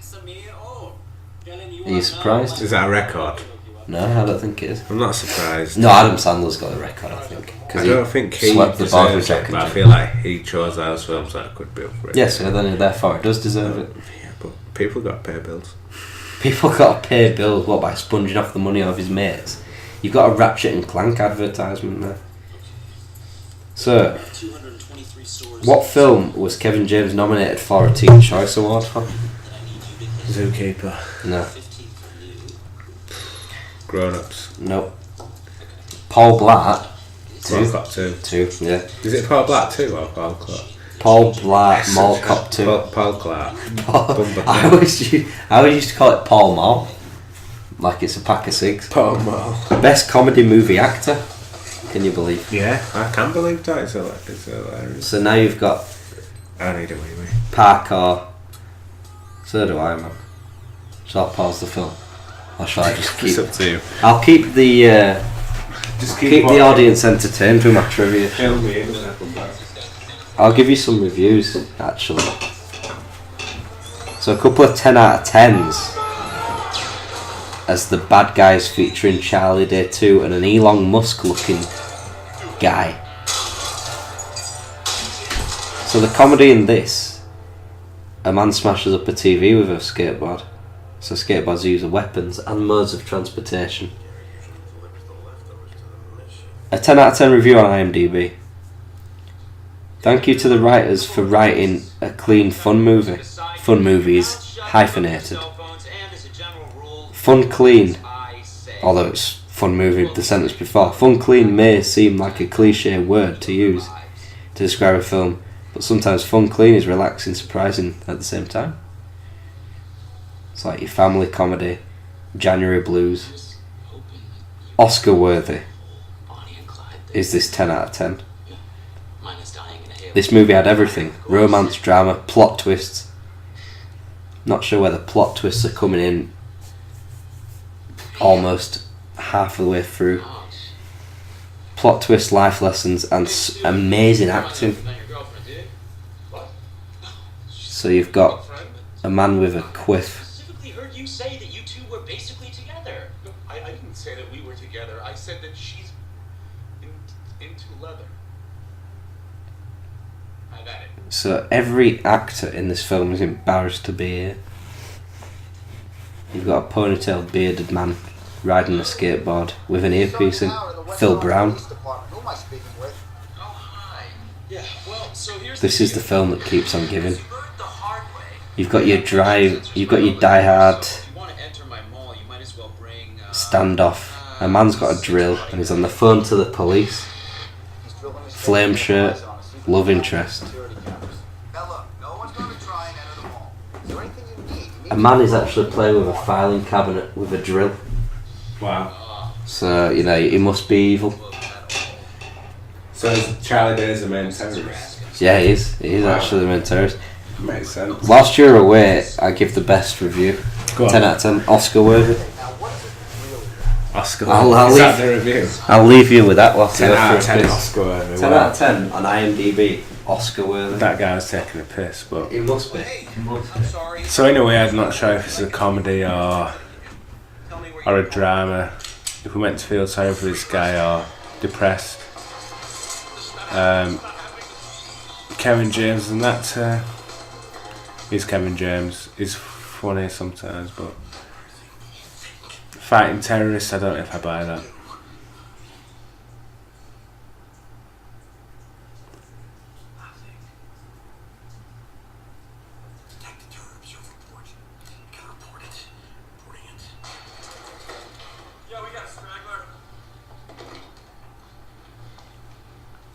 Are you surprised? Is that a record? No, I don't think it is. I'm not surprised. No, Adam Sandler's got a record, I think. I don't think he swept the board with deserves Jack it, and but I Jill. feel like he chose those films that could be up for it. Yes, so then therefore it does deserve it. Yeah, but people got to pay bills. People got to pay bills, what, by sponging off the money of his mates? You've got a Ratchet and Clank advertisement there. So, what film was Kevin James nominated for a Teen Choice Award for? Zookeeper. No. Grown Ups. Nope. Paul Blart. Mall Cop 2. 2, yeah. Is it Paul Blart 2 or Paul Clark? Paul Blart Mall Cop 2. Paul Clark. I always used to call it Paul Mall. Like it's a pack of cigs. Paul Mall. Best comedy movie actor. Can you believe? Yeah, I can believe that. It's hilarious. So now you've got I need a wee wee. Parkour. So do I, man. Shall I pause the film? Or shall I just keep... It's up to you. I'll keep the... Just keep the audience entertained with my trivia. Fill me in and I'll come back. I'll give you some reviews, actually. So a couple of 10 out of 10s as the bad guys featuring Charlie Day 2 and an Elon Musk looking guy. So the comedy in this A man smashes up a TV with a skateboard. So skateboards use weapons and modes of transportation. A 10 out of 10 review on IMDb. Thank you to the writers for writing a clean, fun movie. Fun movies, hyphenated. Fun clean, although it's fun movie the sentence before. Fun clean may seem like a cliche word to use to describe a film, but sometimes fun clean is relaxing, surprising at the same time. It's like your family comedy, January blues. Oscar worthy is this 10 out of 10. This movie had everything: romance, drama, plot twists. Not sure where the plot twists are coming in almost half of the way through. Plot twist, life lessons, and amazing acting. So you've got a man with a quiff. Specifically heard you say that you two were basically together. I didn't say that we were together. I said that she's into leather. I've had it. So every actor in this film is embarrassed to be here. You've got a ponytailed, bearded man riding a skateboard with an earpiece in. Phil Brown. Who am I speaking with? Oh, hi. Yeah, well, so here's This is the film that keeps on giving. You learned the hard way. You've got your drive. You've got your Die Hard If you want to enter my mall, you might as well bring standoff. A man's got a drill and he's on the phone to the police. Flame shirt, love interest. A man is actually playing with a filing cabinet with a drill. Wow. So, you know, he must be evil. So is Charlie Day the main terrorist? Yeah, he is. He is actually the main terrorist. Makes sense. Whilst you're away, I give the best review. Go on. 10 out of 10, Oscar worthy. Oscar. I'll Is that leave- the review? I'll leave you with that whilst 10 you go out of through 10 a quiz. Oscar worthy. 10 Wow. out of 10 on IMDb, Oscar worthy. That guy was taking a piss, but... It must be. So in a way, I'm not sure if it's a comedy or a drama. If we're meant to feel sorry for this guy or depressed. Kevin James and that... he's Kevin James. He's funny sometimes, but... Fighting terrorists, I don't know if I buy that. Yo, we got a straggler.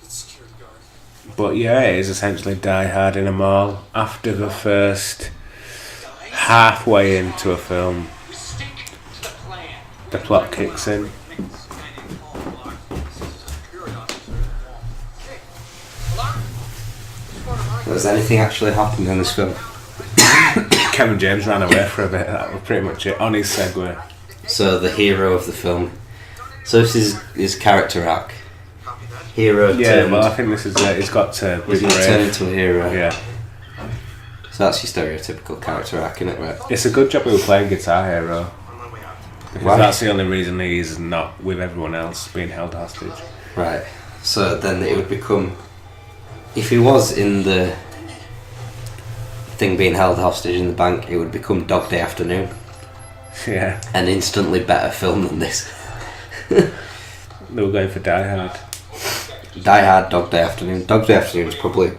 It's security guard. But yeah, it is essentially Die Hard in a mall. After the first halfway into a film, We stick to the plan. the plot kicks in. Does anything actually happen in this film? Kevin James ran away for a bit. That was pretty much it. On his Segway. So the hero of the film. So this is his character arc. Hero Yeah, turned. well, I think this is it. He's got to be He's going to turn brave. into a hero. Yeah, So that's your stereotypical character arc, isn't it, right? it's a good job we were playing Guitar Hero. Because Why? that's the only reason he's not with everyone else being held hostage. Right. So then it would become, if he was in the thing being held hostage in the bank, it would become Dog Day Afternoon, Yeah, an instantly better film than this. they were going for Die Hard. Die Hard, Dog Day Afternoon. Dog Day Afternoon is probably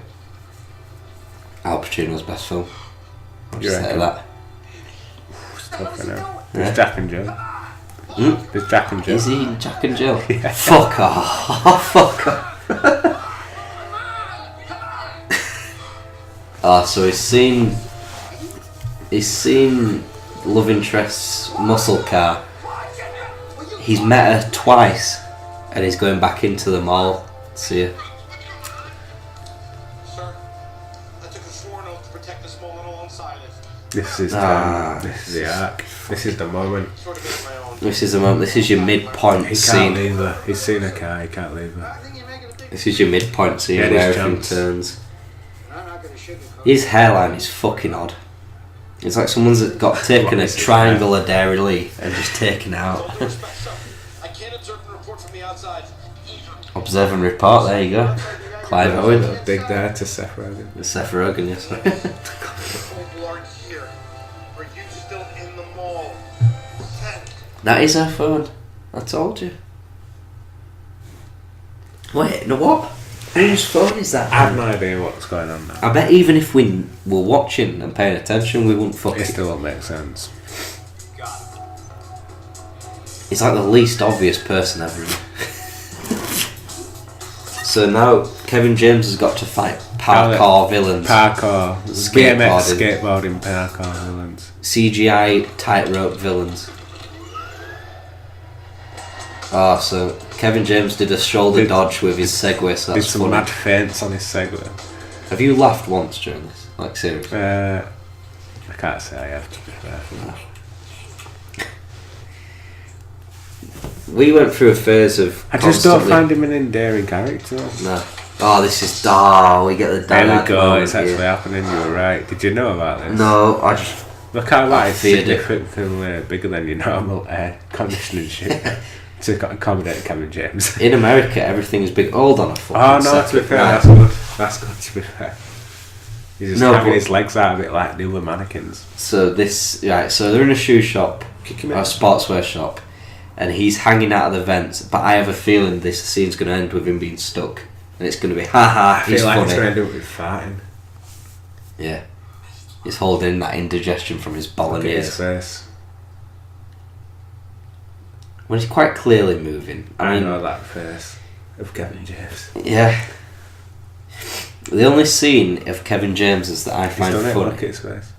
Al Pacino's best film. I'll You just say reckon? that. It's tough, I know. Yeah. There's Jack and Jill. There's Jack and Jill. Is he Jack and Jill? Fuck off. Fuck off. So he's seen love interest's muscle car. He's met her twice and he's going back into the mall to see her. Sir, I took a sworn oath to protect this mall and all inside it. This is this is the arc. This is the moment. Sort of made my own. This is the moment. This is your midpoint He can't scene. leave her. He's seen a car. He can't leave her. I think you're making a big. This is your midpoint scene Yeah, where there's everything jumps. turns. I'm not gonna sugarcoat. His hairline is fucking odd. It's like someone's got taken a is his triangle of dairy leaf and just taken out. All due respect, sir, I can't observe and report from the outside. Observe and report. There you go. Clive Owen. Big there to Seth Rogen. Seth Rogen, yes. That is her phone. I told you. Wait, no what? Whose phone is that? I have no idea what's going on now. I bet even if we were watching and paying attention, we wouldn't fuck It it. still won't make sense. It's like the least obvious person ever. So now Kevin James has got to fight parkour villains. Parkour. Skateboarding. BMX skateboarding parkour villains. CGI tightrope villains. Oh, so Kevin James did a shoulder dodge with his Segway, so Did that's some funny. mad feints on his Segway. Have you laughed once during this? Like, seriously? I can't say I have, to be fair. We went through a phase of I just don't constantly- find him an endearing character. No. Oh, this is... Oh, we get the There dad we go, moment it's here. actually happening, you were right. Did you know about this? No, I just... Look how that is feared it. significantly bigger than your normal air conditioning shit to accommodate Kevin James. In America, everything is big. Hold on a fucking Oh no, second. to be fair, Right. that's good. That's good, to be fair. He's just No, having but- his legs out a bit like the other mannequins. So this... Right, so they're in a shoe shop, Kick him a out. sportswear shop, and he's hanging out of the vents, but I have a feeling this scene's going to end with him being stuck. And it's going to be, haha, I he's feel like funny. it's going to end up with farting. Yeah. He's holding that indigestion from his Look at his bolognese. face. When he's quite clearly moving. I mean, know that face of Kevin James. Yeah. The only scene of Kevin James's that I He's find done it, look at funny. his face.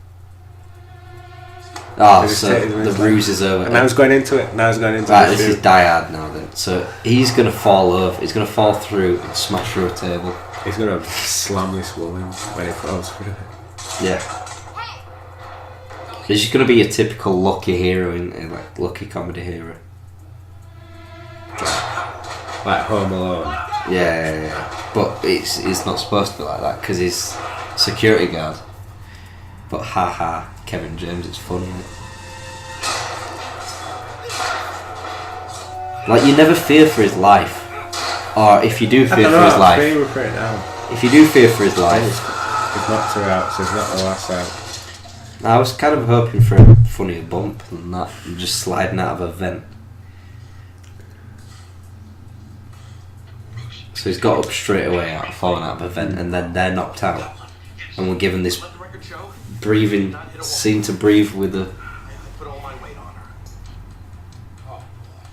Oh, He's so taken the his ruse leg. is over. And now he's going into it. Now he's going into Right, the this is shoe. Die Hard now then. So he's going to fall over. He's going to fall through and smash through a table. He's going to slam this woman when he falls through it. Yeah. He's just going to be a typical lucky hero, in like lucky comedy hero. Like Home Alone. Yeah. But it's not supposed to be like that because he's security guard. But haha, Kevin James, it's funny. Isn't it? Like you never fear for his life, or if you do I fear don't for know, his I'm life, fearing for it now. if you do fear for his life, He's knocked her out, so he's not the last out. I was kind of hoping for a funnier bump than that, and just sliding out of a vent. So he's got up straight away out, falling out of a vent, and then they're knocked out, and we're given this Let the record show. breathing scene to breathe with a. I put all my weight on her.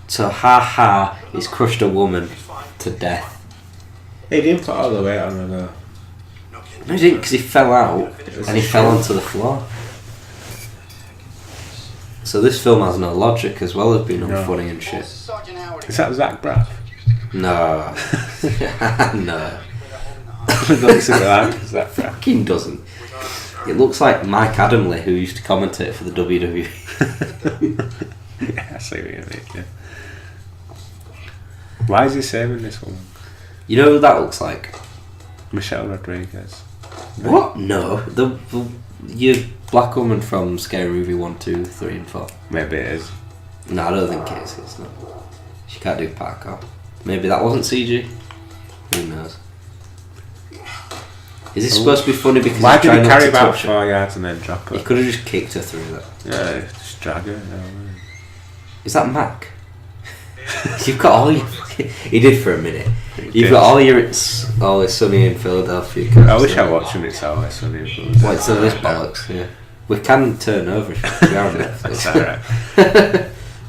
So ha, he's crushed a woman to death. He didn't put all the weight on her though. No, he didn't, because he fell out and he fell onto the floor. So this film has no logic as well as being unfunny and shit. Sergeant Howard. Is that Zach Braff? No. No. Looks a bit like Zach Braff. Fucking doesn't. It looks like Mike Adamley, who used to commentate for the WWE. Yeah, I see what you mean. Yeah. Why is he saving this woman? You know who that looks like? Michelle Rodriguez. What? No. The your black woman from Scary Movie 1, 2, 3 and 4. Maybe it is. No, I don't think it is. It's not. She can't do parkour. Maybe that wasn't CG. Who knows? Is this supposed to be funny because Why he's did trying he not carry to about touch her? 4 yards and then drop He her? could have just kicked her through that. Yeah, just drag her. You know what I mean? Is that Mac? You've got all your. He did for a minute. You've did. got all your. It's always sunny in Philadelphia. I wish I watched him. It's always sunny. What? So this bollocks. Yeah. We can turn over if we are on That's Netflix. alright.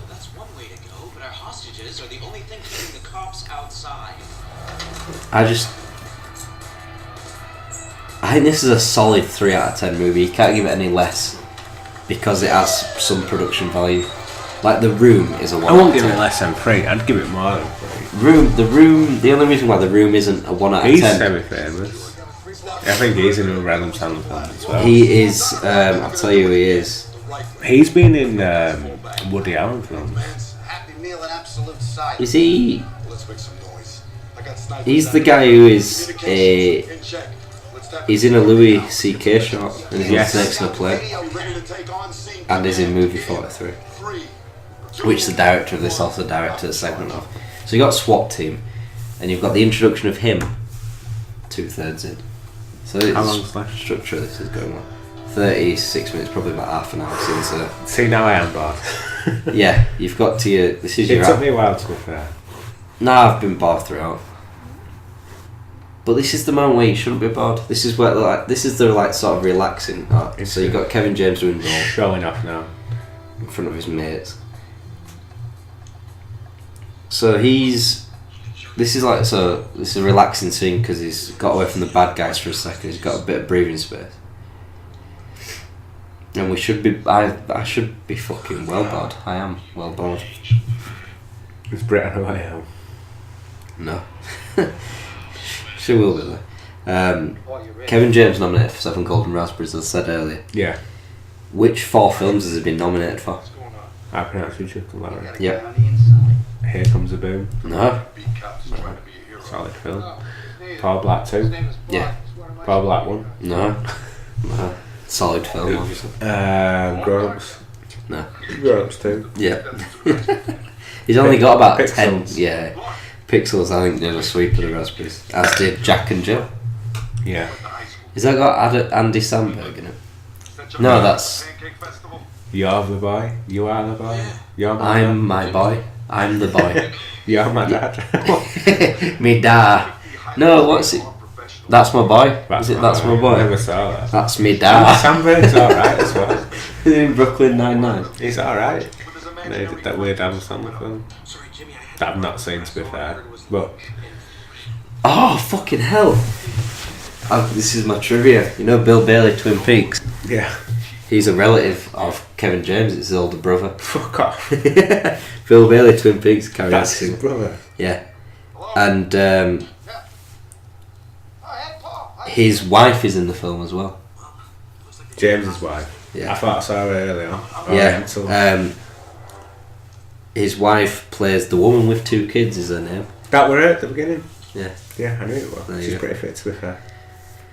That's one way to go, but our hostages are the only thing keeping the cops outside. I think this is a solid 3 out of 10 movie. You can't give it any less because it has some production value. Like The Room is a 1 I out won't of give 10. it less than 3. I'd give it more than 3. The Room. The only reason why The Room isn't a 1 out of He's 10. semi-famous. I think he's in a Adam Sandler film as well. He is. I'll tell you who he is. He's been in Woody Allen films. Happy meal and absolute sight. Is he? Let's make some noise. I got snipers He's down the here. guy who is Communications in check. Let's tap he's in a Louis C.K. shot and he's Yes. in Snakes on a Plane Radio ready to take on scene and is in command. movie 43, 3, 2, which the director of this also directed a segment of. So you got SWAT team, and you've got the introduction of him 2/3 in. So How it's long's left? structure this is going on 36 minutes, probably about half an hour since. See, now I am bored. Yeah, you've got to your. This is It your. took me a while to be fair. No, I've been bored throughout. But this is the moment where you shouldn't be bored. This is where this is the sort of relaxing part. So you've got Kevin James doing the Showing off now. in front of his mates. So this is a relaxing scene because he's got away from the bad guys for a second. He's got a bit of breathing space. And we should be. I should be fucking well bored. I am well bored. Is Brit on her way home? No. She will be there. Kevin James nominated for 7 Golden Raspberries, as I said earlier. Yeah. Which 4 films has he been nominated for? I pronounce you Chicken Larry. Yep. Here Comes a Boom. No. Solid film. Paul Black 2. Yeah. Paul Black 1. No. No. Solid film, obviously. Grown Ups. No. Grown Ups 2. Yeah. He's only got about Pixels. 10. Yeah. Pixels, I think, did a sweep of the Raspberries. As did Jack and Jill. Yeah. Has that got Andy Samberg in it? No, that's. You're the boy. You are the boy. You're my I'm my boy. I'm the boy. You're my dad. Me da. No, what's it? That's my boy. Is it That's My I Boy? never saw that. That's me da. Samberg's alright as well. In Brooklyn Nine-Nine. He's alright. They did that weird Adam Sandler film. That I've not seen, to be fair. But Oh, fucking hell. This is my trivia. You know Bill Bailey, Twin Peaks? yeah. He's a relative of Kevin James. It's his older brother. Fuck off. Bill Bailey, Twin Peaks. Carry on That's his singing. brother. Yeah. And his wife is in the film as well. James's wife. Yeah. I thought I saw her earlier on. Yeah. His wife plays the woman with 2 kids, is her name. That were it at the beginning? Yeah. Yeah, I knew it was. There you She's go. pretty fit, to be fair.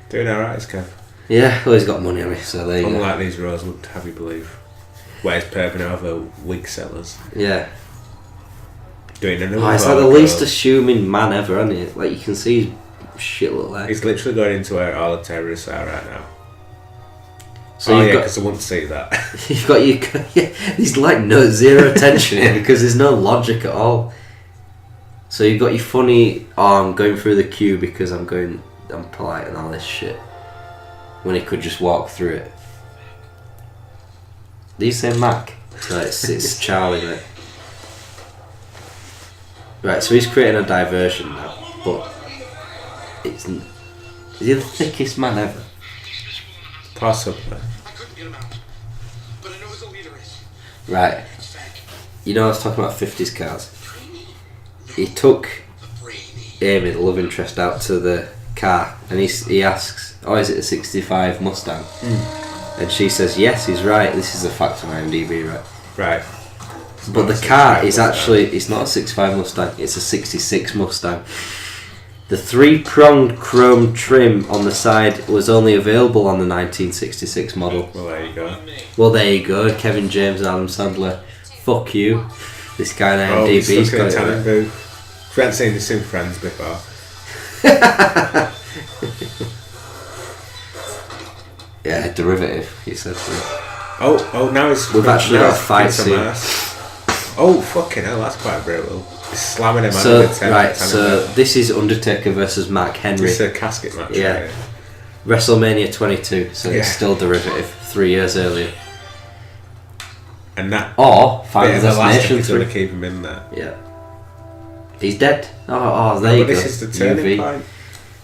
Doing alright, is Kev. Yeah, well, he's got money on me, so there you go. Unlike these roles would have you believe. Where's perving over wig sellers? Yeah. Doing another He's like the role. least assuming man ever, isn't he? Like, you can see his shit look like. He's literally going into where all the terrorists are right now. So Oh you've yeah, got- because I wouldn't see that. You've got your. Yeah, he's like zero attention here because there's no logic at all. So you've got your funny, oh, I'm going through the queue because I'm polite and all this shit. When he could just walk through it. Do you say Mac? No, it's Charlie, right? Right, so he's creating a diversion now, but is he the thickest man ever? Possibly. I couldn't get him out, but I know who the leader is. Right. You know I was talking about 50s cars? He took Amy, the love interest, out to the car and he asks, oh, is it a 65 Mustang? And she says, yes, he's right. This is a fact on IMDb, right? Right. But the car is actually, it's not a 65 Mustang, it's a 66 Mustang. The 3-pronged chrome trim on the side was only available on the 1966 model. Well, there you go. Well, there you go, Kevin James and Adam Sandler. Fuck you. This guy on He's IMDb's stuck in a got it tanning right. booth. We haven't seen this in Friends before. Yeah, derivative, he said. Oh, now it's... We've actually now got a it's fight some scene. ass. Oh, fucking hell, that's quite brutal. He's slamming him out So, of the right, so this is Undertaker versus Mark Henry. It's a casket match, Yeah. right? WrestleMania 22, so Yeah. it's still derivative, 3 years earlier. And that Or bit Final of the last Destination is going 3. to keep him in there. Yeah. He's dead. Oh, there you But go. this is the turning UV. point.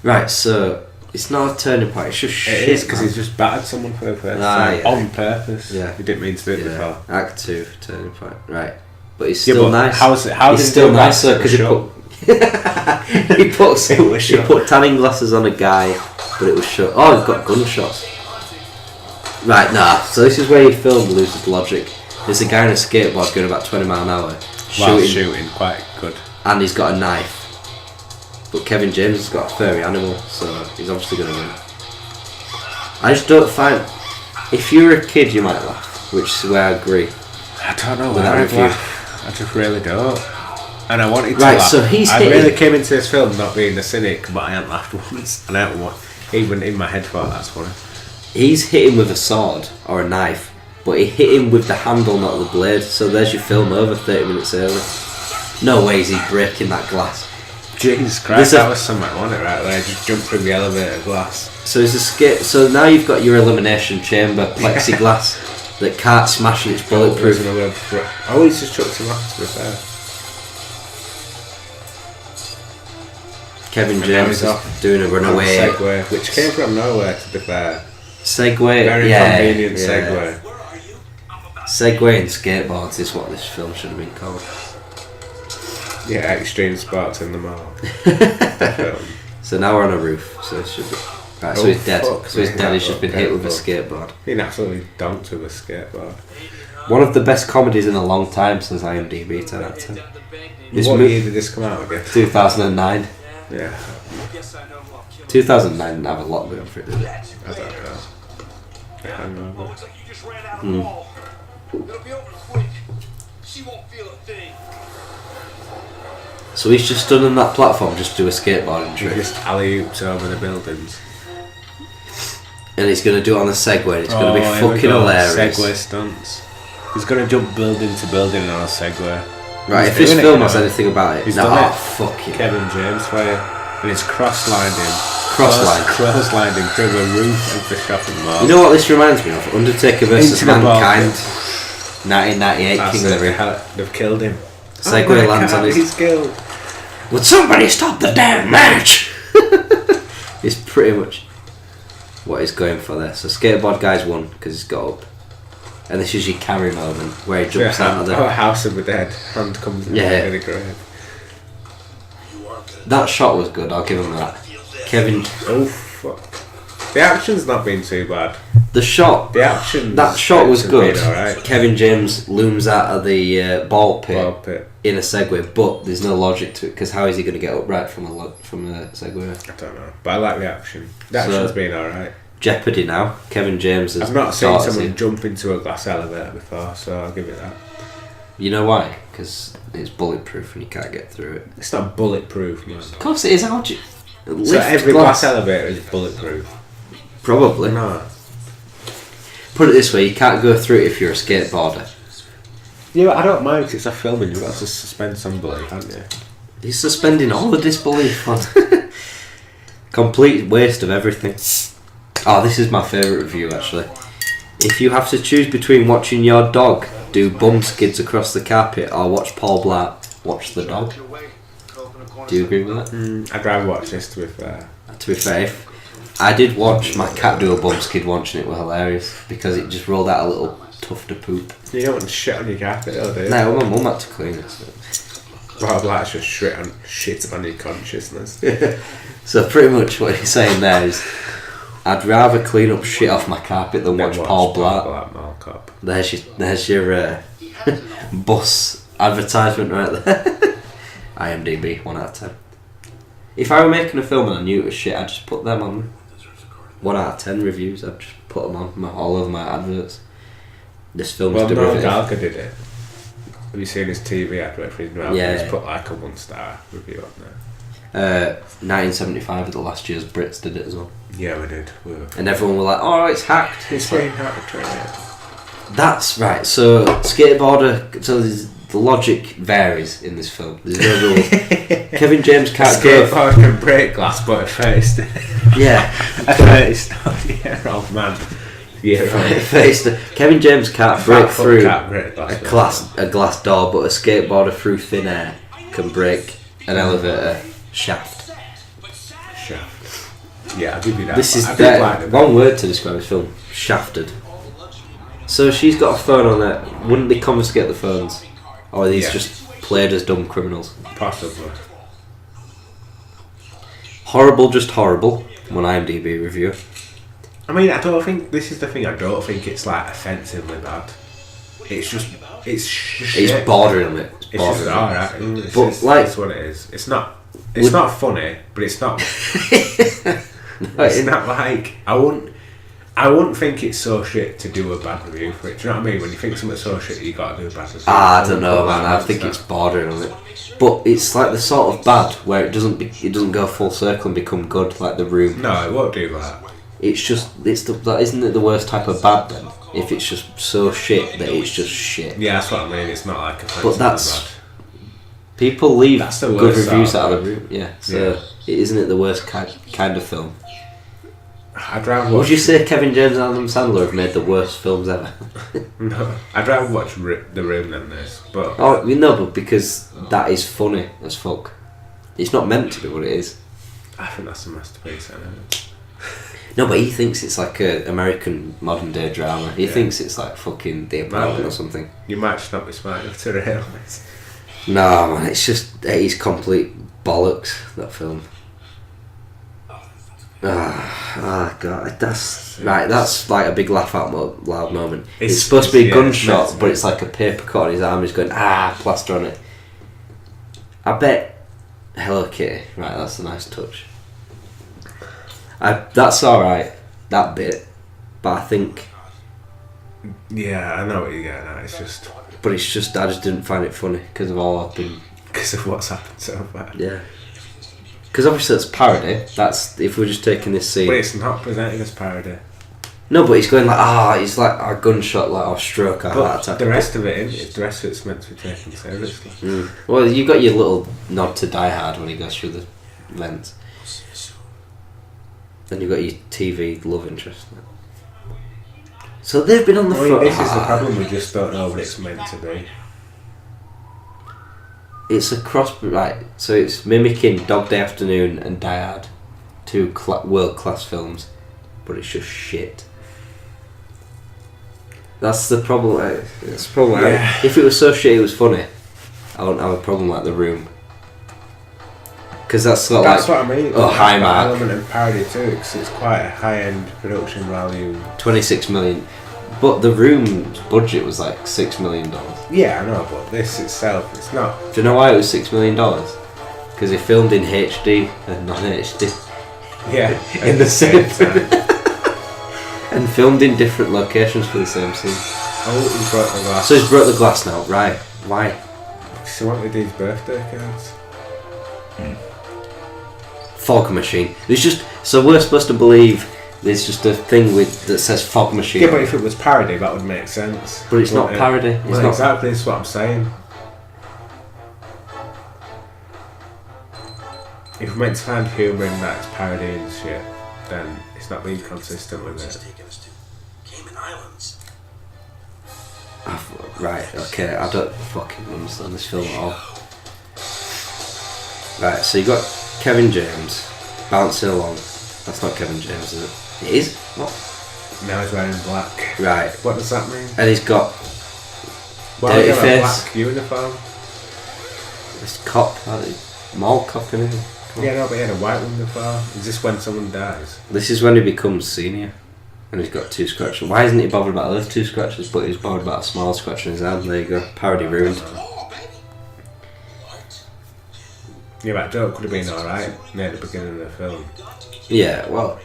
Right, so it's not a turning point, it's just shit. It is, because man. he's just battered someone for the first Ah, time. yeah. On purpose. Yeah. He didn't mean to do it Yeah, before. Act 2, turning point. Right. But he's Yeah, still but nice. how did he's he still do that? nicer because he It put. It was he shut. put tanning glasses on a guy, but it was shut. Oh, he's got gunshots. Right, nah. So this is where your film loses logic. There's a guy on a skateboard going about 20 miles an hour, Wow, shooting quite good. and he's got a knife. But Kevin James has got a furry animal, so he's obviously going to win. I just don't find. If you were a kid, you might laugh, which is where I agree. I don't know With where that I'd review. laugh. I just really don't. And I wanted to Right, laugh. so he's I hitting- really came into this film not being a cynic, but I hadn't laughed once. And I haven't even in my head thought that's funny. He's hit him with a sword or a knife, but he hit him with the handle, not the blade. So there's your film over 30 minutes early. No way is he breaking that glass. Jesus Christ, that was something, wasn't it, right there? Just jump through the elevator glass. So he's so now you've got your elimination chamber plexiglass that can't smash and it's bulletproof. Oh, he's just chucked him off, to be fair. Kevin James is doing a runaway Segway, which came from nowhere, to be fair. Segway, Very convenient Segway. Segway and skateboards is what this film should have been called. Yeah, extreme sports in the mall. So now we're on a roof, so it should be. Right, so he's dead. So he's dead, he's just been hit with a skateboard. Been absolutely donked with a skateboard. One of the best comedies in a long time, says IMDb 10 out of 10. What year did this come out again? 2009. Yeah. 2009 didn't have a lot going for it, did it? I don't know. I hangover. Looks like you just ran out of ball. It'll be over quick. She won't feel a thing. So he's just stood on that platform just to do a skateboarding trick. Just alley-oops over the buildings. And he's going to do it on a Segway. It's going to be fucking hilarious. Segway stunts. He's going to jump building to building on a Segway. Right, if this film has anything about it, he's no, done it. Fucking Kevin James for you. And it's cross-lined him. Cross-lined him through the roof of the shopping mall. You know what this reminds me of? Undertaker versus Into the ball Mankind. pit. 1998 King of the Ring. They've killed him. Segway lands on his... He's killed. Would somebody stop the damn match? It's pretty much what he's going for there. So skateboard guy's won because he's got up. And this is your carry moment where he jumps out of the... House of the Dead. Hand comes in the grave. That shot was good, I'll give him that. Kevin... Oh, fuck. The action's not been too bad. The shot... The action... That shot was good. Right. Kevin James looms out of the ball pit in a Segway, but there's no logic to it, because how is he going to get upright from a Segway? I don't know. But I like the action. The action's been alright. Jeopardy now. Kevin James has... I've not seen someone jump into a glass elevator before, so I'll give it that. You know why? Because it's bulletproof and you can't get through it. It's not bulletproof, man. Of course it is. How would you... So every glass elevator is bulletproof? Probably. No. Put it this way, you can't go through it if you're a skateboarder. Yeah, but I don't mind because it's a film and you've got to suspend some belief, haven't you? He's suspending all the disbelief on. Complete waste of everything. Oh, this is my favourite review actually. If you have to choose between watching your dog do bum skids across the carpet or watch Paul Blart, watch the dog. Do you agree with that? I'd rather watch this, to be fair. To be fair, if I did watch my cat do a bum skid once and it was hilarious because it just rolled out a little tuft of poop. You don't want to shit on your carpet, though, do you? No, my mum had to clean it. So. Paul Blart's just shit on your consciousness. So pretty much what he's saying there is I'd rather clean up shit off my carpet than watch Paul Blart. Mall Cop. There's your bus advertisement right there. IMDb 1 out of 10. If I were making a film and I knew it was shit, I'd just put them on 1 out of 10 reviews. I'd just put them on all over my adverts. This film's derivative. Dalka did it. Have you seen his TV advert for his new album? Yeah. He's put like a 1-star review on there. 1975 of the last year's Brits did it as well. Yeah, we did. And everyone were like, "Oh, it's hacked." It's been hacked. That's right. So skateboarder. So the logic varies in this film. There's no rules. Kevin James can't go. Skateboard can break glass, but a faced. Yeah. A 30-year-old man. Yeah, Faced. Kevin James can't break through a glass door, but a skateboarder through thin air can break an elevator shaft. Yeah, I'll give you that. This is one word to describe this film: shafted. So she's got a phone on there. Wouldn't they confiscate the phones, or are these just played as dumb criminals? Possibly. Horrible, just horrible. One IMDb review. I mean, I don't think this is the thing. I don't think it's like offensively bad. It's just shit. It's bordering on it. It's just alright. But like, that's what it is. It's not funny, but it's not. It's not like I wouldn't think it's so shit to do a bad review for it. Do you know what I mean? When you think something's so shit, you got to do a bad review. I don't know, man. I think it's bordering on it. But it's like the sort of bad where it doesn't go full circle and become good, like The Room. No, it won't do that. that isn't it the worst type of bad then? If it's just so shit that it's just shit. Yeah, that's what I mean. It's not like offensively But that's bad. people leave That's the good worst reviews out out of of the it. room. Yeah, so isn't it the worst kind of film? I'd rather Would watch. you say Kevin James and Adam Sandler have made the worst films ever? No, I'd rather watch The Room than this. But Oh, you know, but because that is funny as fuck. It's not meant to be what it is. I think that's a masterpiece. I know. No, but he thinks it's like a American modern day drama. He thinks it's like fucking The Apartment or something. You might just not be smart enough to realise. No, man, it's complete bollocks, that film. God, that's like a big laugh out loud moment. It's supposed to be a gunshot, but it's like a paper cut on his arm. He's going plaster on it. I bet Hello Kitty. Right, that's a nice touch. That's all right, that bit, but I think. Yeah, I know what you're getting at. But it's just I just didn't find it funny because of all I've been. Because of what's happened so far. Yeah. Because obviously it's parody. That's if we're just taking this scene. But it's not presented as parody. No, but he's going like he's like a gunshot, like or stroke, or heart attack. The rest of it's meant to be taken seriously. Well, you got your little nod to Die Hard when he goes through the lens. Then you got your TV love interest. So they've been on the front. This is the problem. We just don't know what it's meant to be. It's a cross, right? So it's mimicking Dog Day Afternoon and Die Hard, two world-class films, but it's just shit. That's the problem. It's the problem. Yeah. If it was so shit, it was funny. I wouldn't have a problem like The Room. Because that's not That's like what I mean. high mark. Element of parody too, because it's quite a high-end production value. 26 million, but The Room's budget was like $6 million. Yeah, I know, but this itself, it's not. Do you know why it was $6 million? Because they filmed in HD and non-HD. Yeah, In the same time. and filmed in different locations for the same scene. Oh, he's broke the glass. So he's broke the glass now, right? Why? So what with these birthday cards? Fog machine. There's just so we're supposed to believe there's just a thing that says fog machine. Yeah, but if it was parody, that would make sense. But it's not parody. It's Well, not exactly. That's what I'm saying. If we're meant to find humour in that it's parody and shit, then it's not being consistent with it. Taking us to Cayman Islands. Right. Okay. I don't fucking understand this film at all. Right. So you got Kevin James bouncing along. That's not Kevin James, is it? It is. What? Now he's wearing black. Right. What does that mean? And he's got Why dirty would he have a face. black uniform? this cop, mall cop in him. Yeah, no, but he had a white uniform. Is this when someone dies? This is when he becomes senior. And he's got 2 scratches. Why isn't he bothered about those 2 scratches, but he's bothered about a small scratch on his hand? There you go. Parody ruined. Yeah, that joke could have been alright near the beginning of the film. Yeah, well,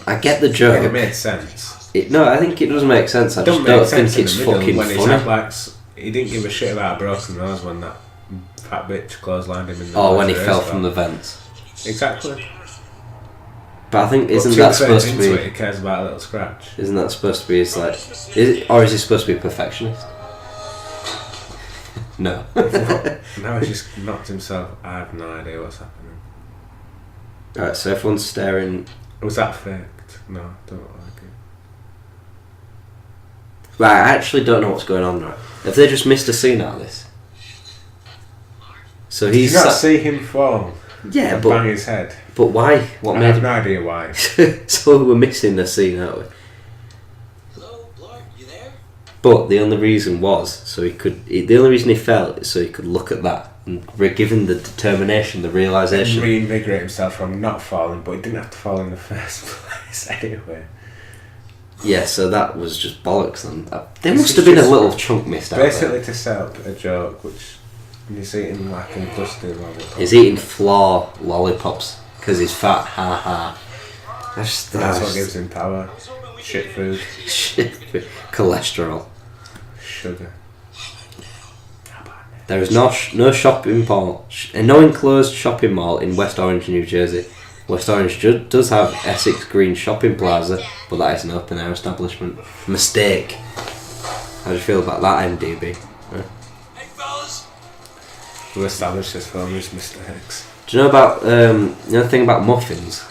I get the Yeah, joke. it made sense. No, I think it does make sense. I It just don't don't make sense think in it's the middle fucking when he's funny. had, like, he didn't give a shit about a broken nose when that fat bitch clotheslined him in the Or when he nose fell as from well. the vents. Exactly. But I think But isn't 2 that supposed to thirds into it, be? he cares about a little scratch. Isn't that supposed to be his like? Or is he supposed to be a perfectionist? No. Now he's just knocked himself. I have no idea what's happening. Alright, so everyone's staring. Was that faked? No, I don't like it. Right, I actually don't know what's going on. Right, have they just missed a scene out of this? So Did you he's not see him fall? yeah, And bang but his head. why? What I made have him? no idea why. So we're missing a scene, aren't we? Hello, Blart, you there? But the only reason was so he could. The only reason he fell is so he could look at that and given the determination, the And realization. reinvigorate himself from not falling, but he didn't have to fall in the first place anyway. Yeah, so that was just bollocks. Then there This must is have been a just little chunk missed out. Basically, There. to set up a joke, which he's eating like a busted lollipop. He's eating floor lollipops because he's fat. Ha ha. That's what gives him power. Shit food, Shit. Cholesterol. sugar. There is no shopping mall, no enclosed shopping mall in West Orange, New Jersey. West Orange does have Essex Green Shopping Plaza, but that is an open air establishment. Mistake. How do you feel about that, MDB? Hey, fellas. Who established this film as mistakes? Do you know about the thing about muffins?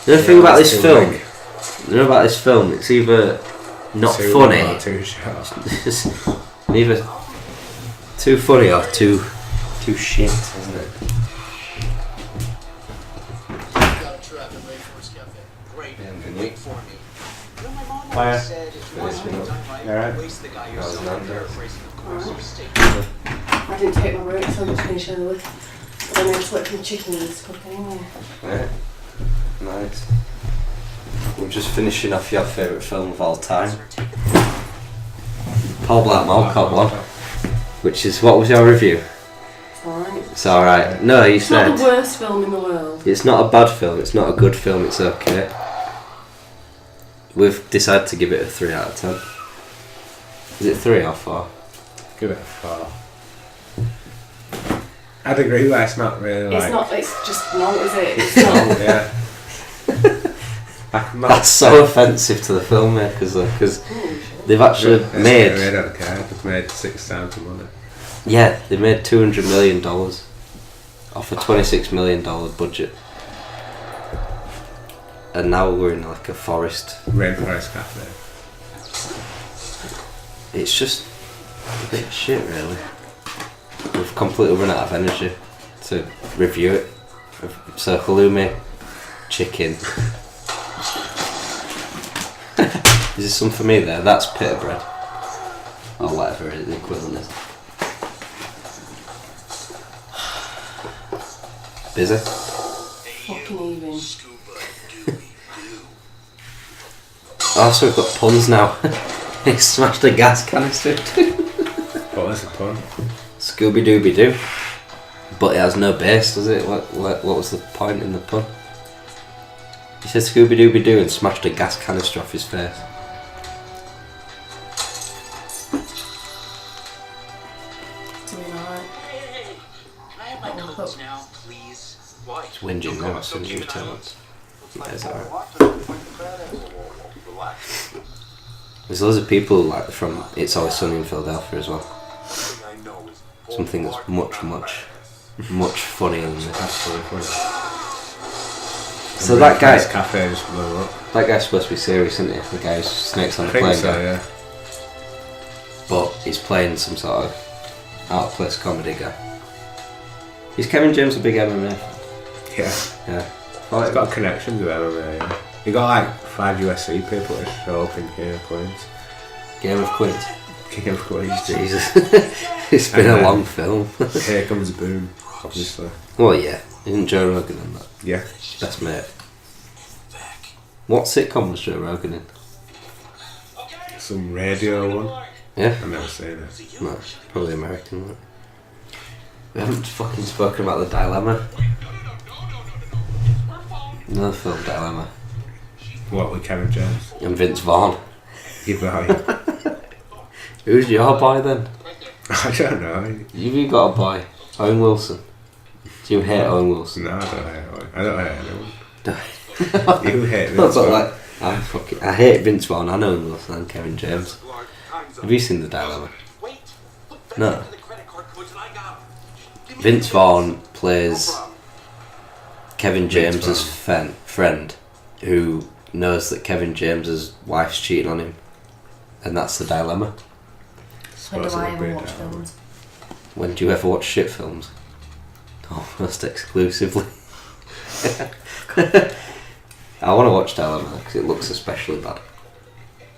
You know the thing about this film? Big. You know about this film? It's either not Too funny. long or too short. It's neither too funny or too shit, isn't it? Got a trap in Lake Forest Cafe. Great. Yeah, Wait for me. You know, my mom Hiya. always said if you want something done right, Alright. waste the guy was yourself. Nando. Paraphrasing, of course. You stay. I didn't take my break, so I'm just finish early. But then I had to wait for the chickens to cook anyway. Yeah. Nice. We're just finishing off your favourite film of all time. Paul Blart Mall Cop one. Which is, what was your review? It's alright. It's alright. No, you It's not said the worst film in the world. it's not a bad film, it's not a good film, it's okay. We've decided to give it a 3 out of 10. Is it 3 or 4? Give it a 4. I'd agree that it's not really It's like... not, it's just not, is it? It's Oh, not. yeah. I'm not That's so offensive to the filmmakers though, because they've actually They made... don't care. They've made 6 times the money. Yeah, they made $200 million off a $26 million budget. And now we're in like a forest. Rainforest Cafe. It's just a bit of shit really. We've completely run out of energy to review it. So halloumi, chicken. Is this some for me there? That's pita bread. Or whatever the equivalent is. Busy? Fucking even. Also, we've got puns now. He smashed a gas canister. What was the pun? Scooby Dooby Doo. But it has no base, does it? What was the point in the pun? He said Scooby Dooby Doo and smashed a gas canister off his face. Doing alright. Hey, can I have my clothes now, please? Why? It's whinging now as soon as you tell us. That's alright. Relax. There's loads of people like from It's Always Sunny in Philadelphia as well. Thing I know is Something that's much funnier than this. Absolutely funny. So that guy, Rainforest Cafe just blew up. that guy's supposed to be serious, isn't he? The guy who snakes on I the think plane so, guy. yeah. But he's playing some sort of out of place comedy guy. Is Kevin James a big MMA fan? Yeah. Yeah. He's got connections with MMA, yeah. He got like 5 USC people to show up in King of Queens. Game of Queens. King of Queens. Jesus. It's been a long film. Here comes Boom, obviously. Well, yeah. Isn't Joe Rogan in that? Yeah. Best mate. What sitcom was Joe Rogan in? Some radio one. Yeah? I've never seen it. No, probably American. Right? We haven't fucking spoken about The Dilemma. Another film, Dilemma. What, with Kevin James? And Vince Vaughn. Give boy. Who's your boy then? I don't know. You got a boy. Owen Wilson. Do you hate Owen Wilson? No, I don't hate him. I don't hate anyone. Do You hate me. That's not like I hate Vince Vaughn and Owen Wilson and Kevin James. Have you seen The Dilemma? Wait. Look, No. for the credit card codes and I got 'em. Give me Vince the- Vaughn plays Kevin Vince James's friend who knows that Kevin James's wife's cheating on him, and that's the dilemma. When do Suppose it I would be ever a watch dilemma. films? When do you ever watch shit films? Almost exclusively. I want to watch Dilemma because it looks especially bad.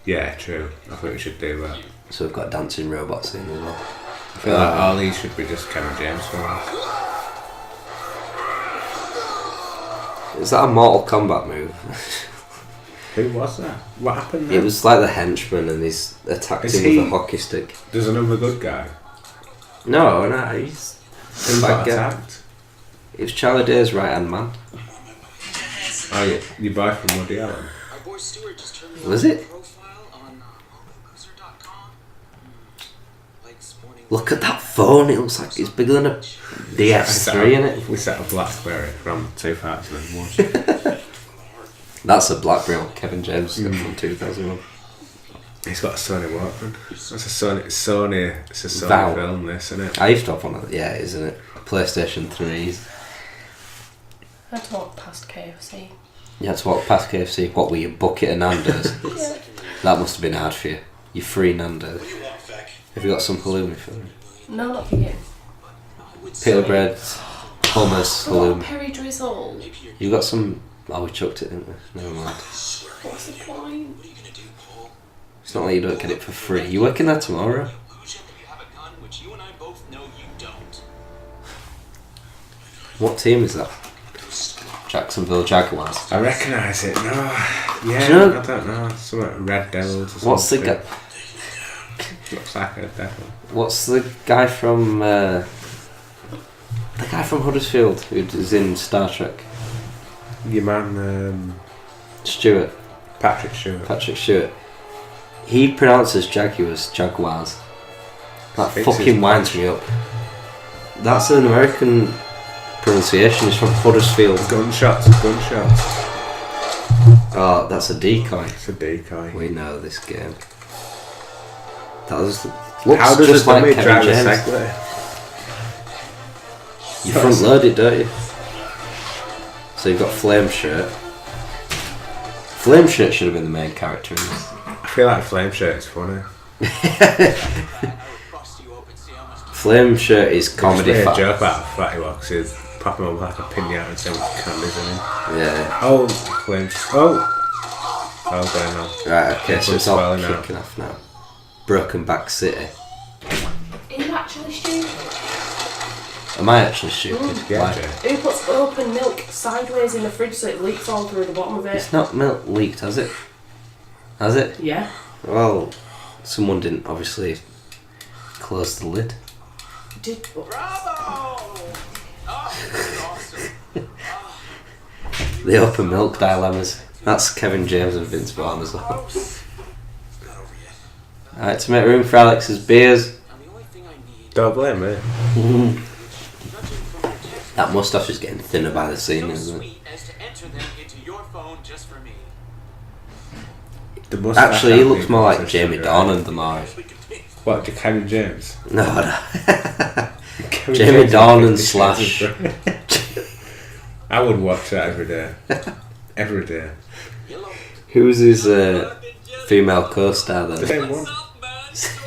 Yeah, true. I think we should do that. So we've got a dancing robot scene as well. I feel like all these should be just Kevin James films. Is that a Mortal Kombat move? Who was that? What happened It there? was like the henchman and he's attacked Is him he- with a hockey stick. There's another good guy. No, he's Who bad got guy. attacked? It was Charlie Day's right hand man. Oh, yeah. Your boy from Woody Allen. Our boy Stuart just turned me Was on it? a profile on Boozer.com. Likes morning Look at that phone. It looks like it's bigger than a DS3 in it. We set a BlackBerry from 2001. That's a BlackBerry one Kevin James got from 2001. He's got a Sony Walkman. That's a Sony. It's a Sony Wow. film, this, isn't it? I used to have one of them. Yeah, it is, isn't it? PlayStation 3s. I had to walk past KFC. You had to walk past KFC. What were you, bucket of Nando's? Yeah. That must have been hard for you. You free Nando's. Have you got some halloumi for me? No, not for you. Pita bread, hummus, Oh, halloumi. Perry Drizzle. You got some... Oh, we chucked it, didn't we? Never mind. What's the point? It's not like you don't get it for free. You working there tomorrow? What team is that? Jacksonville Jaguars. I recognise it. No, yeah, Do you know- I don't know. Some Red Devils or something. What's the guy? Looks like a devil. What's the guy from? The guy from Huddersfield who is in Star Trek. Your man, Stewart. Patrick Stewart. Patrick Stewart. He pronounces Jaguars. That Thinks fucking he's winds me up. That's an American pronunciation. It's from Huddersfield. Gunshots. Oh, that's a decoy. It's a decoy. We know this game. That looks How does just a like dummy Kevin drive a James. Segway? You front load it, don't you? So you've got Flame Shirt. Flame Shirt should have been the main character in this. I feel like Flame Shirt's funny. Flame Shirt is comedy Just made a fat. joke about Fatty Wax is pop him up like a pinata and say what candies in him. Yeah. Oh, Flame. Oh, going on. Right, okay, so it's all Swelling out. kicking off now. Broken Back City. Are you actually stupid? Am I actually stupid? Yeah, Why? Jay. Who puts open milk sideways in the fridge so it leaks all through the bottom of it? It's not milk leaked, has it? Has it? Yeah. Well, someone didn't obviously close the lid. Did. The open milk dilemmas. That's Kevin James and Vince Vaughn as well. Alright, to make room for Alex's beers. Don't blame me. That moustache is getting thinner by the scene, isn't it? The mustache Actually, he I looks think more is like a Jamie sugar. Dornan than I. What, to Kevin James? No, no. Kevin Jamie James Dornan is slash. I would watch that every day. Every day. Who's his female co-star The then? same one.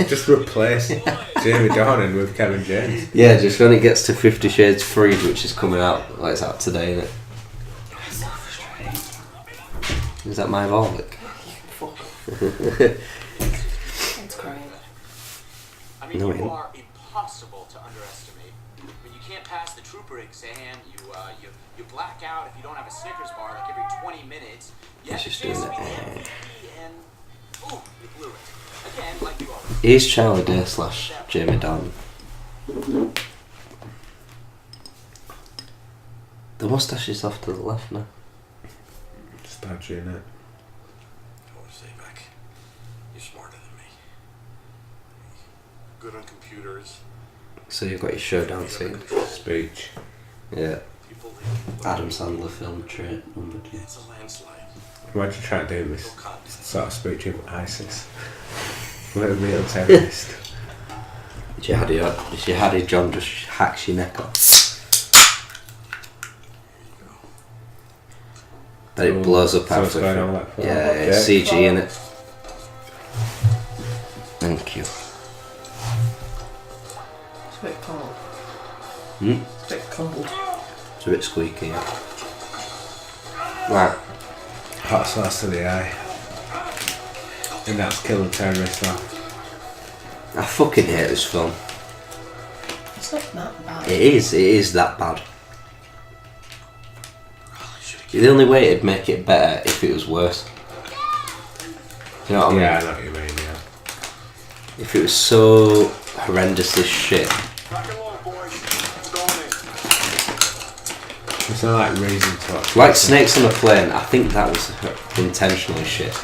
Just replace Jamie Dornan with Kevin James. Yeah, just when it gets to 50 Shades Freed, which is coming out, like it's out today, isn't it? Is that my Volvic? It's crying. I mean, No, you it ain't. are impossible to underestimate. I mean, you can't pass the trooper exam. You black out if you don't have a Snickers bar like every 20 minutes. You have He's to just chase doing me it. and ooh, you blew it again, like you always. He's Charlie Day slash Jamie Dornan. The moustache is off to the left now. Start you in it. I want to say back. You're smarter than me. Good on computers. So you've got your showdown scene. Speech. Yeah. People Adam Sandler film trait number 2. It's a landslide. Imagine trying to do this No contest. sort of speech with ISIS. With a real terrorist. Jihadi John just hacks your neck off. Then it blows up So what's after. going on with that? Yeah, Okay. it's CG in it. Thank you. It's a bit cold. Hmm? It's a bit cold. It's a bit squeaky. Yeah. Right. Hot sauce to the eye. And that's killing terrorists off. I fucking hate this film. It's not that bad. It is that bad. The only way it'd make it better if it was worse. You know what I mean? Yeah, I know what you mean, yeah. If it was so horrendously shit. Rock and roll, boys. It's going in. It's not like reason to watch. Like Snakes on a Plane, I think that was intentionally shit.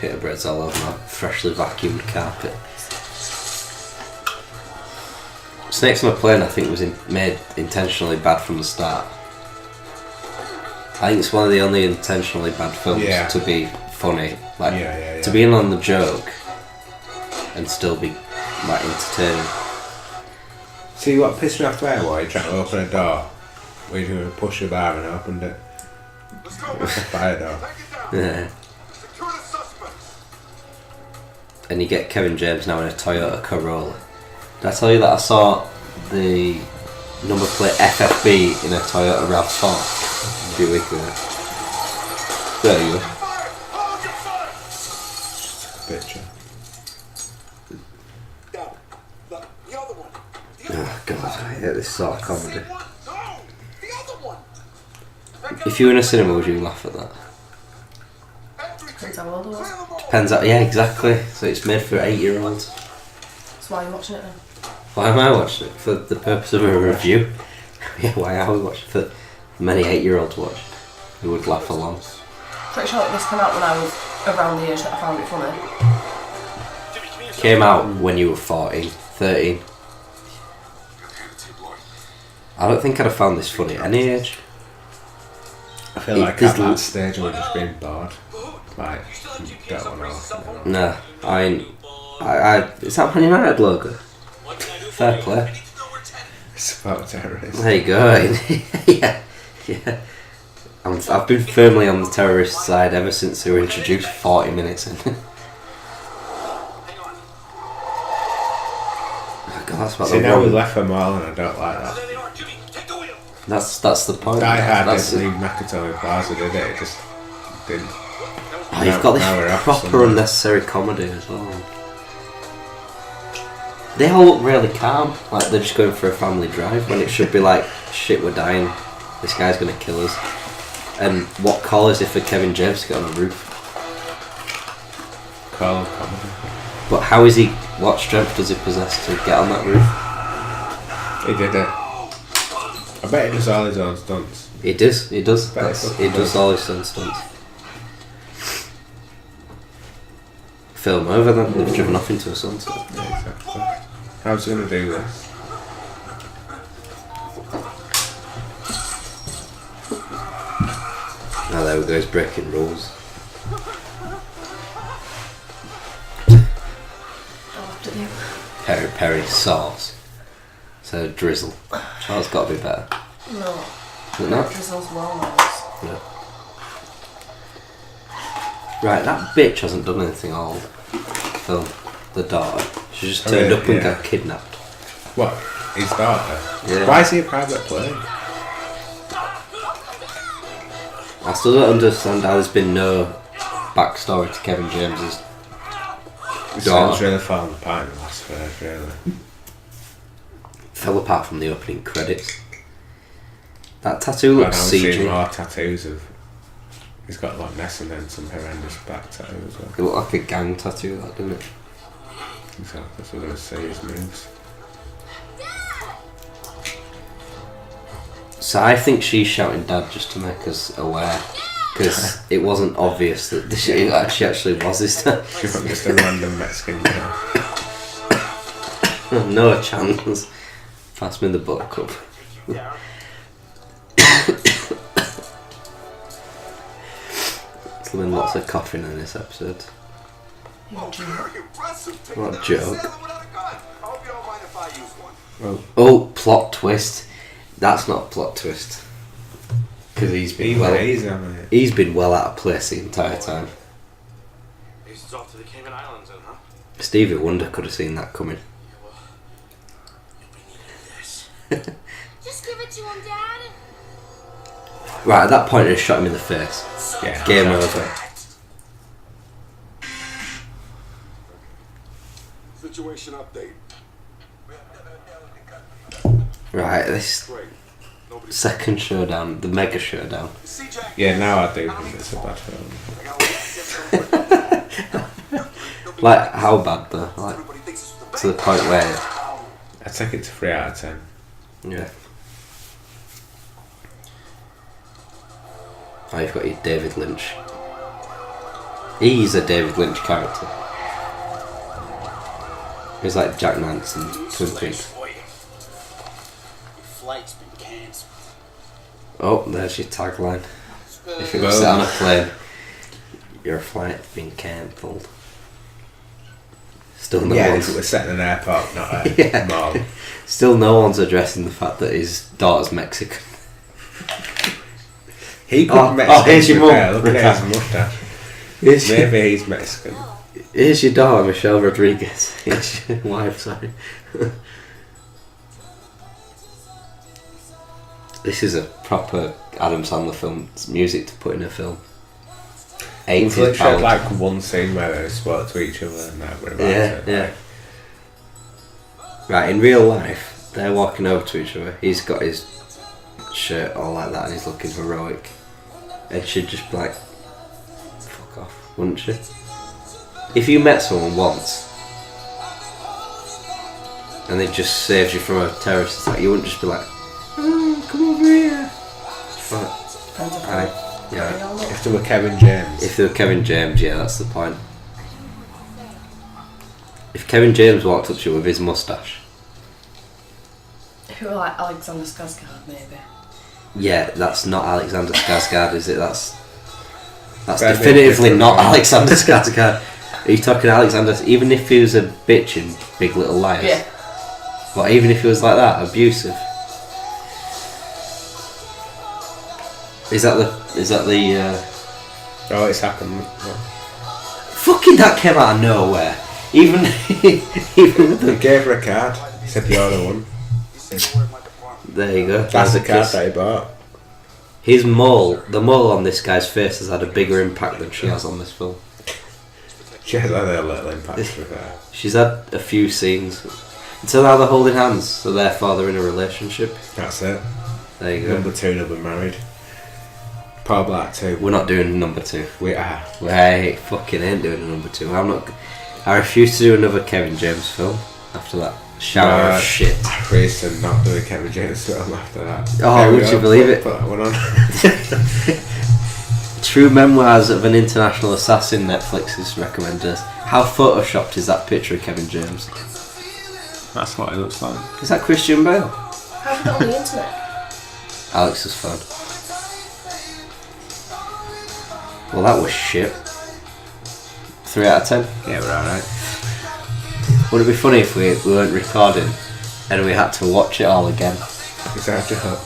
bit of breads all over my freshly vacuumed carpet. Snakes on a Plane, I think, was made intentionally bad from the start. I think it's one of the only intentionally bad films to be funny, like to be in on the joke and still be like entertaining. See what pissed me off there? Why you trying to open a door? We were push a bar and opened it. Let's go. It's a fire door. Take it down. Yeah. Secure the suspects. And you get Kevin James now in a Toyota Corolla. Did I tell you that I saw the number plate FFB in a Toyota RAV4 a few weeks ago? There you go. Fire! Hold your fire! Picture. Down. The other one. Oh god, I hate this sort of comedy. No! The other one! If you were in a cinema, would you laugh at that? Depends how old it was. Depends on, yeah, exactly. So it's made for 8-year-olds. That's why you're watching it then. Why am I watching it? For the purpose of a review? Yeah, why are we watching it? For many 8-year-olds watch who would laugh along. Pretty sure this came out when I was around the age that I found it funny. Came out when you were 14, 13. I don't think I'd have found this funny at any age. I feel like at that stage we're just being bored. Like, don't want to. Nah, I is that Man United logo? Fair play. Support terrorists. There you go. yeah. I've been firmly on the terrorist side ever since they were introduced 40 minutes in. Oh God, that's about See, now we left for Mall and I don't like that. That's the point. Die Hard That's didn't leave Nakatomi Plaza, did it? It just didn't. Oh, you've got Now we're this off proper somewhere. unnecessary comedy as well. They all look really calm, like they're just going for a family drive when it should be like, shit, we're dying, this guy's gonna kill us. And what call is it for Kevin James to get on the roof? Call of comedy. But how is he, what strength does he possess to get on that roof? He did it. I bet he does all his own stunts. He does. Bet He does all his own stunts. Film over then, they've driven off into a sunset. Yeah, exactly. How's he going to do this? Now there we go, he's breaking rules. Peri sauce. So drizzle. That's got to be better. No. Is it not? Drizzle's well nice. No. Right, that bitch hasn't done anything all film. The daughter. She just turned up and got kidnapped. What? His daughter? Yeah. Why is he a private plane? I still don't understand how there's been no backstory to Kevin James's This daughter. film's really fallen apart in the last third, really. Fell apart from the opening credits. That tattoo looks I've seen CG. more tattoos of. He's got Loch Ness and then some horrendous back tattoo as well. It looked like a gang tattoo, that didn't it? Exactly, so we're going to see his moves. So I think she's shouting "Dad" just to make us aware, because it wasn't obvious that she actually was this time. She's not just a random Mexican girl. No chance. Pass me the buttercup. There's been lots of coughing in this episode. Very impressive. Taking What a down joke. assailant without a gun. I hope you don't mind if I use one. Oh, plot twist. That's not a plot twist. Because he's been he's been well out of place the entire time. He's off to the Cayman Islands, then, huh? Stevie Wonder could have seen that coming. You'll be needing this. Just give it to him, Dad. Right, at that point, I just shot him in the face. Yeah. Game over. Situation update. Right, this Great. Nobody. second showdown, the mega showdown. See, Jack? Yeah, now I do think it's a bad film. I got one. Like, how bad though? Like, Everybody thinks this was the to the bank. point where, I take it to 3 out of 10. yeah. Oh, you've got your David Lynch He's a David Lynch character. He's like Jack Nance in Twin Peaks. Your flight's been cancelled. Oh, there's your tagline. If you Boom. sit on a plane, your flight's been cancelled. Still no Yeah, one's we're set in an airport, not a Yeah. mall. Still no one's addressing the fact that his daughter's Mexican. He could Oh, Mexican. here's your to be fair. mum. Look at his moustache. Maybe he's Mexican. Here's your daughter, Michelle Rodriguez. Here's your wife, sorry. This is a proper Adam Sandler film. It's music to put in a film. We've 80s literally had pound. like one scene where they spoke to each other and that were about Yeah, it. yeah. Right, in real life, they're walking over to each other. He's got his shirt all like that and he's looking heroic. And she'd just be like, fuck off, wouldn't she? If you met someone once and they just saved you from a terrorist attack, you wouldn't just be like, oh, come over here. Just like, Depends if aye, they're yeah. ready or not. If they were Kevin James. If they were Kevin James, yeah, that's the point. If Kevin James walked up to you with his moustache, Who are like Alexander Skarsgård, maybe. yeah, that's not Alexander Skarsgård, is it? That's Very definitively different, not right? Alexander Skarsgård. Are you talking Alexander? Even if he was a bitch in Big Little Liars, Yeah. but even if he was like that, abusive. Is that the? Oh, it's happened. Fucking that came out of nowhere. Even with He the. gave her a card. He said the other one. There you go. That's the a card kiss. that he bought. His mole, the mole on this guy's face has had a bigger impact than she has on this film. She has had a little impact with her. She's had a few scenes. Until now they're holding hands, so therefore they're in a relationship. That's it. There you go. Number 2, they'll be married. Paul Blart 2. We're not doing number 2. We are. I fucking ain't doing a number 2. I refuse to do another Kevin James film after that shower of shit. I refuse to not do a Kevin James film after that. Oh, There we would go. you believe it? Put that one on. True Memoirs of an International Assassin, Netflix is recommended. How photoshopped is that picture of Kevin James? That's what it looks like. Is that Christian Bale? How did that on the internet? Alex's phone. Well, that was shit. 3 out of 10. Yeah, we're alright. Would it be funny if we weren't recording and we had to watch it all again? Is that a joke?